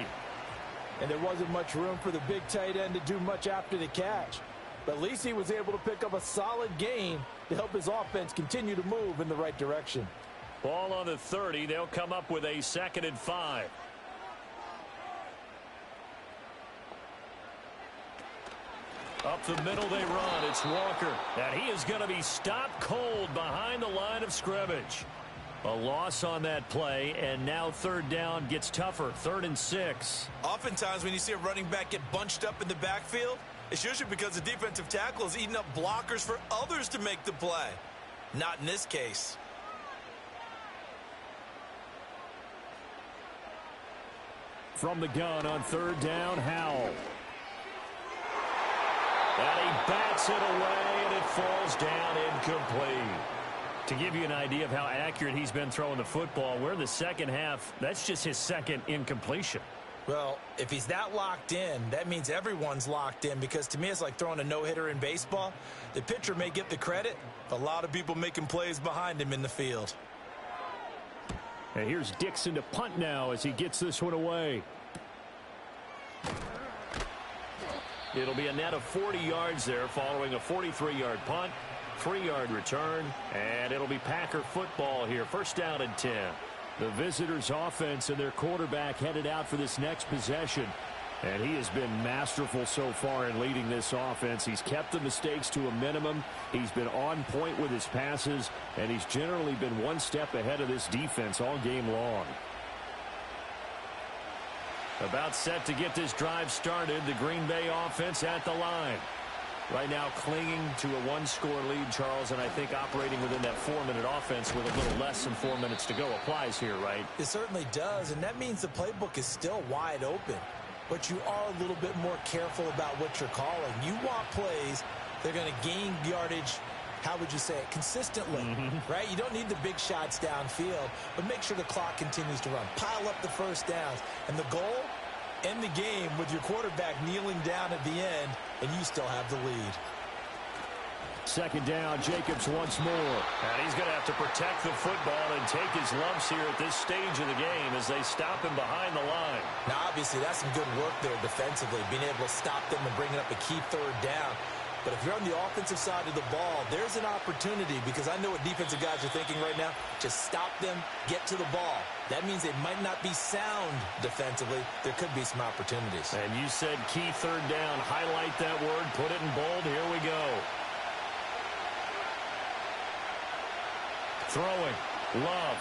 Speaker 5: And there wasn't much room for the big tight end to do much after the catch. But at least he was able to pick up a solid gain to help his offense continue to move in the right direction.
Speaker 2: Ball on the 30. They'll come up with a 2nd and 5. Up the middle they run. It's Walker. And he is going to be stopped cold behind the line of scrimmage. A loss on that play, and now 3rd down gets tougher. 3rd and 6.
Speaker 4: Oftentimes when you see a running back get bunched up in the backfield, it's usually because the defensive tackle is eating up blockers for others to make the play. Not in this case.
Speaker 2: From the gun on 3rd down, Howell. And he bats it away, and it falls down incomplete. To give you an idea of how accurate he's been throwing the football, we're in the second half. That's just his 2nd incompletion.
Speaker 4: Well, if he's that locked in, that means everyone's locked in, because to me it's like throwing a no-hitter in baseball. The pitcher may get the credit, but a lot of people making plays behind him in the field.
Speaker 2: And here's Dixon to punt now as he gets this one away. It'll be a net of 40 yards there following a 43-yard punt, 3-yard return, and it'll be Packer football here. 1st down and 10. The visitors' offense and their quarterback headed out for this next possession. And he has been masterful so far in leading this offense. He's kept the mistakes to a minimum. He's been on point with his passes, and he's generally been one step ahead of this defense all game long. About set to get this drive started. The Green Bay offense at the line. Right now clinging to a 1-score lead, Charles, and I think operating within that 4-minute offense with a little less than 4 minutes to go applies here, right?
Speaker 4: It certainly does, and that means the playbook is still wide open. But you are a little bit more careful about what you're calling. You want plays that are going to gain yardage, how would you say it, consistently, right? You don't need the big shots downfield, but make sure the clock continues to run. Pile up the first downs. And the goal, end the game with your quarterback kneeling down at the end, and you still have the lead.
Speaker 2: 2nd down, Jacobs once more. And he's going to have to protect the football and take his lumps here at this stage of the game as they stop him behind the line.
Speaker 4: Now, obviously, that's some good work there defensively, being able to stop them and bringing up a key 3rd down. But if you're on the offensive side of the ball, there's an opportunity, because I know what defensive guys are thinking right now. Just stop them, get to the ball. That means they might not be sound defensively. There could be some opportunities.
Speaker 2: And you said key 3rd down. Highlight that word. Put it in bold. Here we go. Throwing. Love.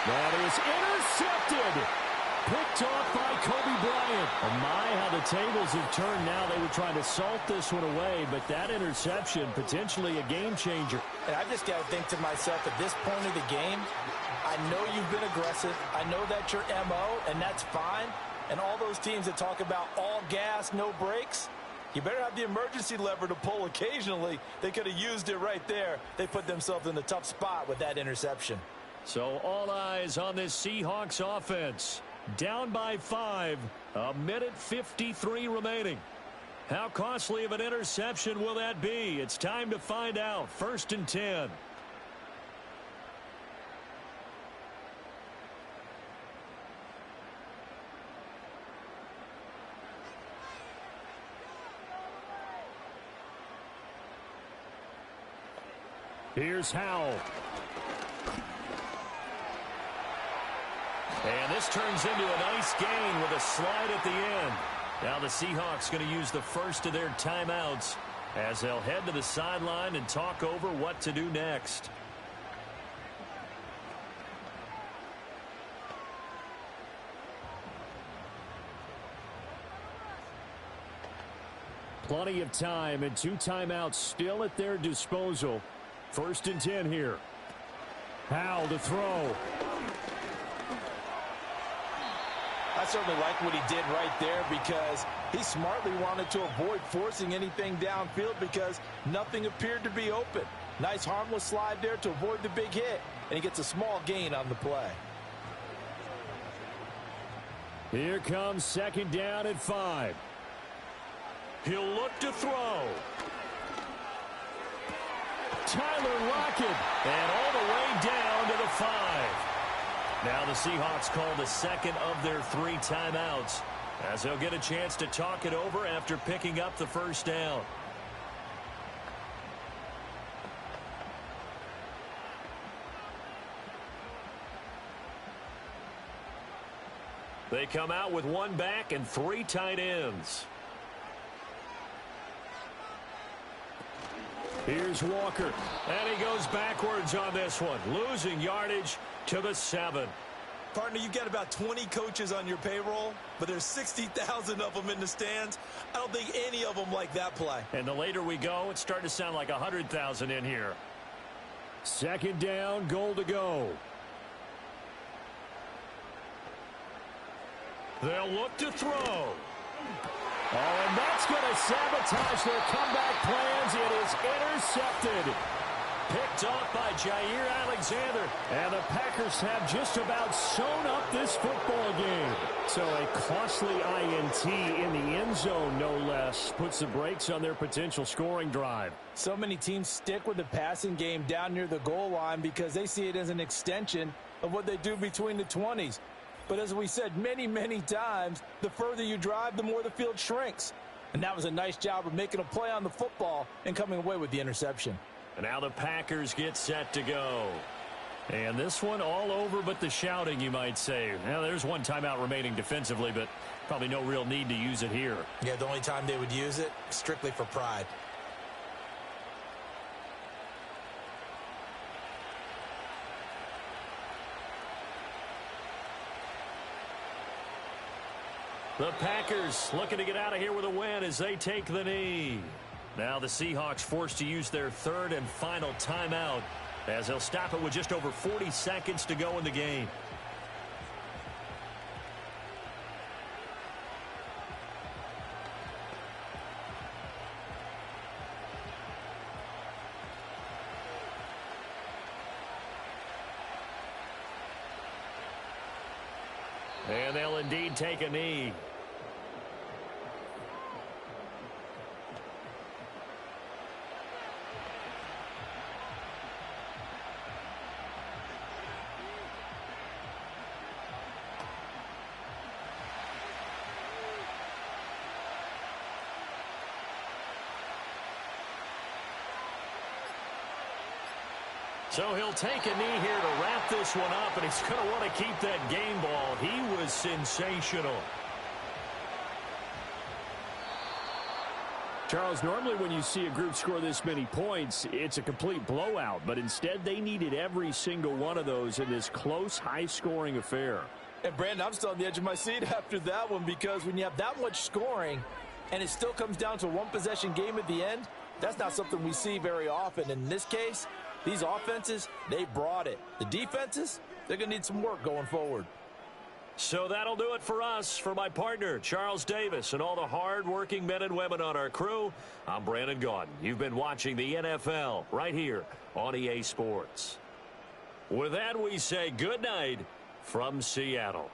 Speaker 2: That is intercepted. Picked off by Kobe Bryant. Oh my, how the tables have turned now. They were trying to salt this one away, but that interception, potentially a game changer.
Speaker 5: And I just got to think to myself, at this point of the game, I know you've been aggressive. I know that's your MO, and that's fine. And all those teams that talk about all gas, no brakes, you better have the emergency lever to pull occasionally. They could have used it right there. They put themselves in a tough spot with that interception.
Speaker 2: So all eyes on this Seahawks offense. Down by 5, 1:53 remaining. How costly of an interception will that be? It's time to find out. 1st and 10. Here's Howell. And this turns into a nice gain with a slide at the end. Now the Seahawks going to use the first of their timeouts as they'll head to the sideline and talk over what to do next. Plenty of time and 2 timeouts still at their disposal. 1st and 10 here. Howell to throw.
Speaker 5: I certainly like what he did right there because he smartly wanted to avoid forcing anything downfield because nothing appeared to be open. Nice harmless slide there to avoid the big hit, and he gets a small gain on the play.
Speaker 2: Here comes 2nd down at 5. He'll look to throw. Tyler Lockett, and all the way down to the 5. Now the Seahawks call the second of their 3 timeouts as they'll get a chance to talk it over after picking up the 1st down. They come out with 1 back and 3 tight ends. Here's Walker, and he goes backwards on this one, losing yardage to the 7.
Speaker 4: Partner, you've got about 20 coaches on your payroll, but there's 60,000 of them in the stands. I don't think any of them like that play.
Speaker 2: And the later we go, it's starting to sound like 100,000 in here. 2nd down, goal to go. They'll look to throw. Oh, and that's going to sabotage their comeback plans. It is intercepted. Picked off by Jair Alexander. And the Packers have just about sewn up this football game. So a costly INT in the end zone, no less, puts the brakes on their potential scoring drive.
Speaker 5: So many teams stick with the passing game down near the goal line because they see it as an extension of what they do between the 20s. But as we said many, many times, the further you drive, the more the field shrinks. And that was a nice job of making a play on the football and coming away with the interception.
Speaker 2: And now the Packers get set to go. And this one all over but the shouting, you might say. Now, there's 1 timeout remaining defensively, but probably no real need to use it here.
Speaker 4: Yeah, the only time they would use it, strictly for pride.
Speaker 2: The Packers looking to get out of here with a win as they take the knee. Now the Seahawks forced to use their 3rd and final timeout as they'll stop it with just over 40 seconds to go in the game. And they'll indeed take a knee. So he'll take a knee here to wrap this one up, and he's going to want to keep that game ball. He was sensational.
Speaker 3: Charles, normally when you see a group score this many points, it's a complete blowout. But instead, they needed every single one of those in this close, high-scoring affair.
Speaker 5: And, Brandon, I'm still on the edge of my seat after that one because when you have that much scoring and it still comes down to a one-possession game at the end, that's not something we see very often. In this case, these offenses, they brought it. The defenses, they're going to need some work going forward.
Speaker 2: So that'll do it for us. For my partner, Charles Davis, and all the hard-working men and women on our crew, I'm Brandon Gaudin. You've been watching the NFL right here on EA Sports. With that, we say good night from Seattle.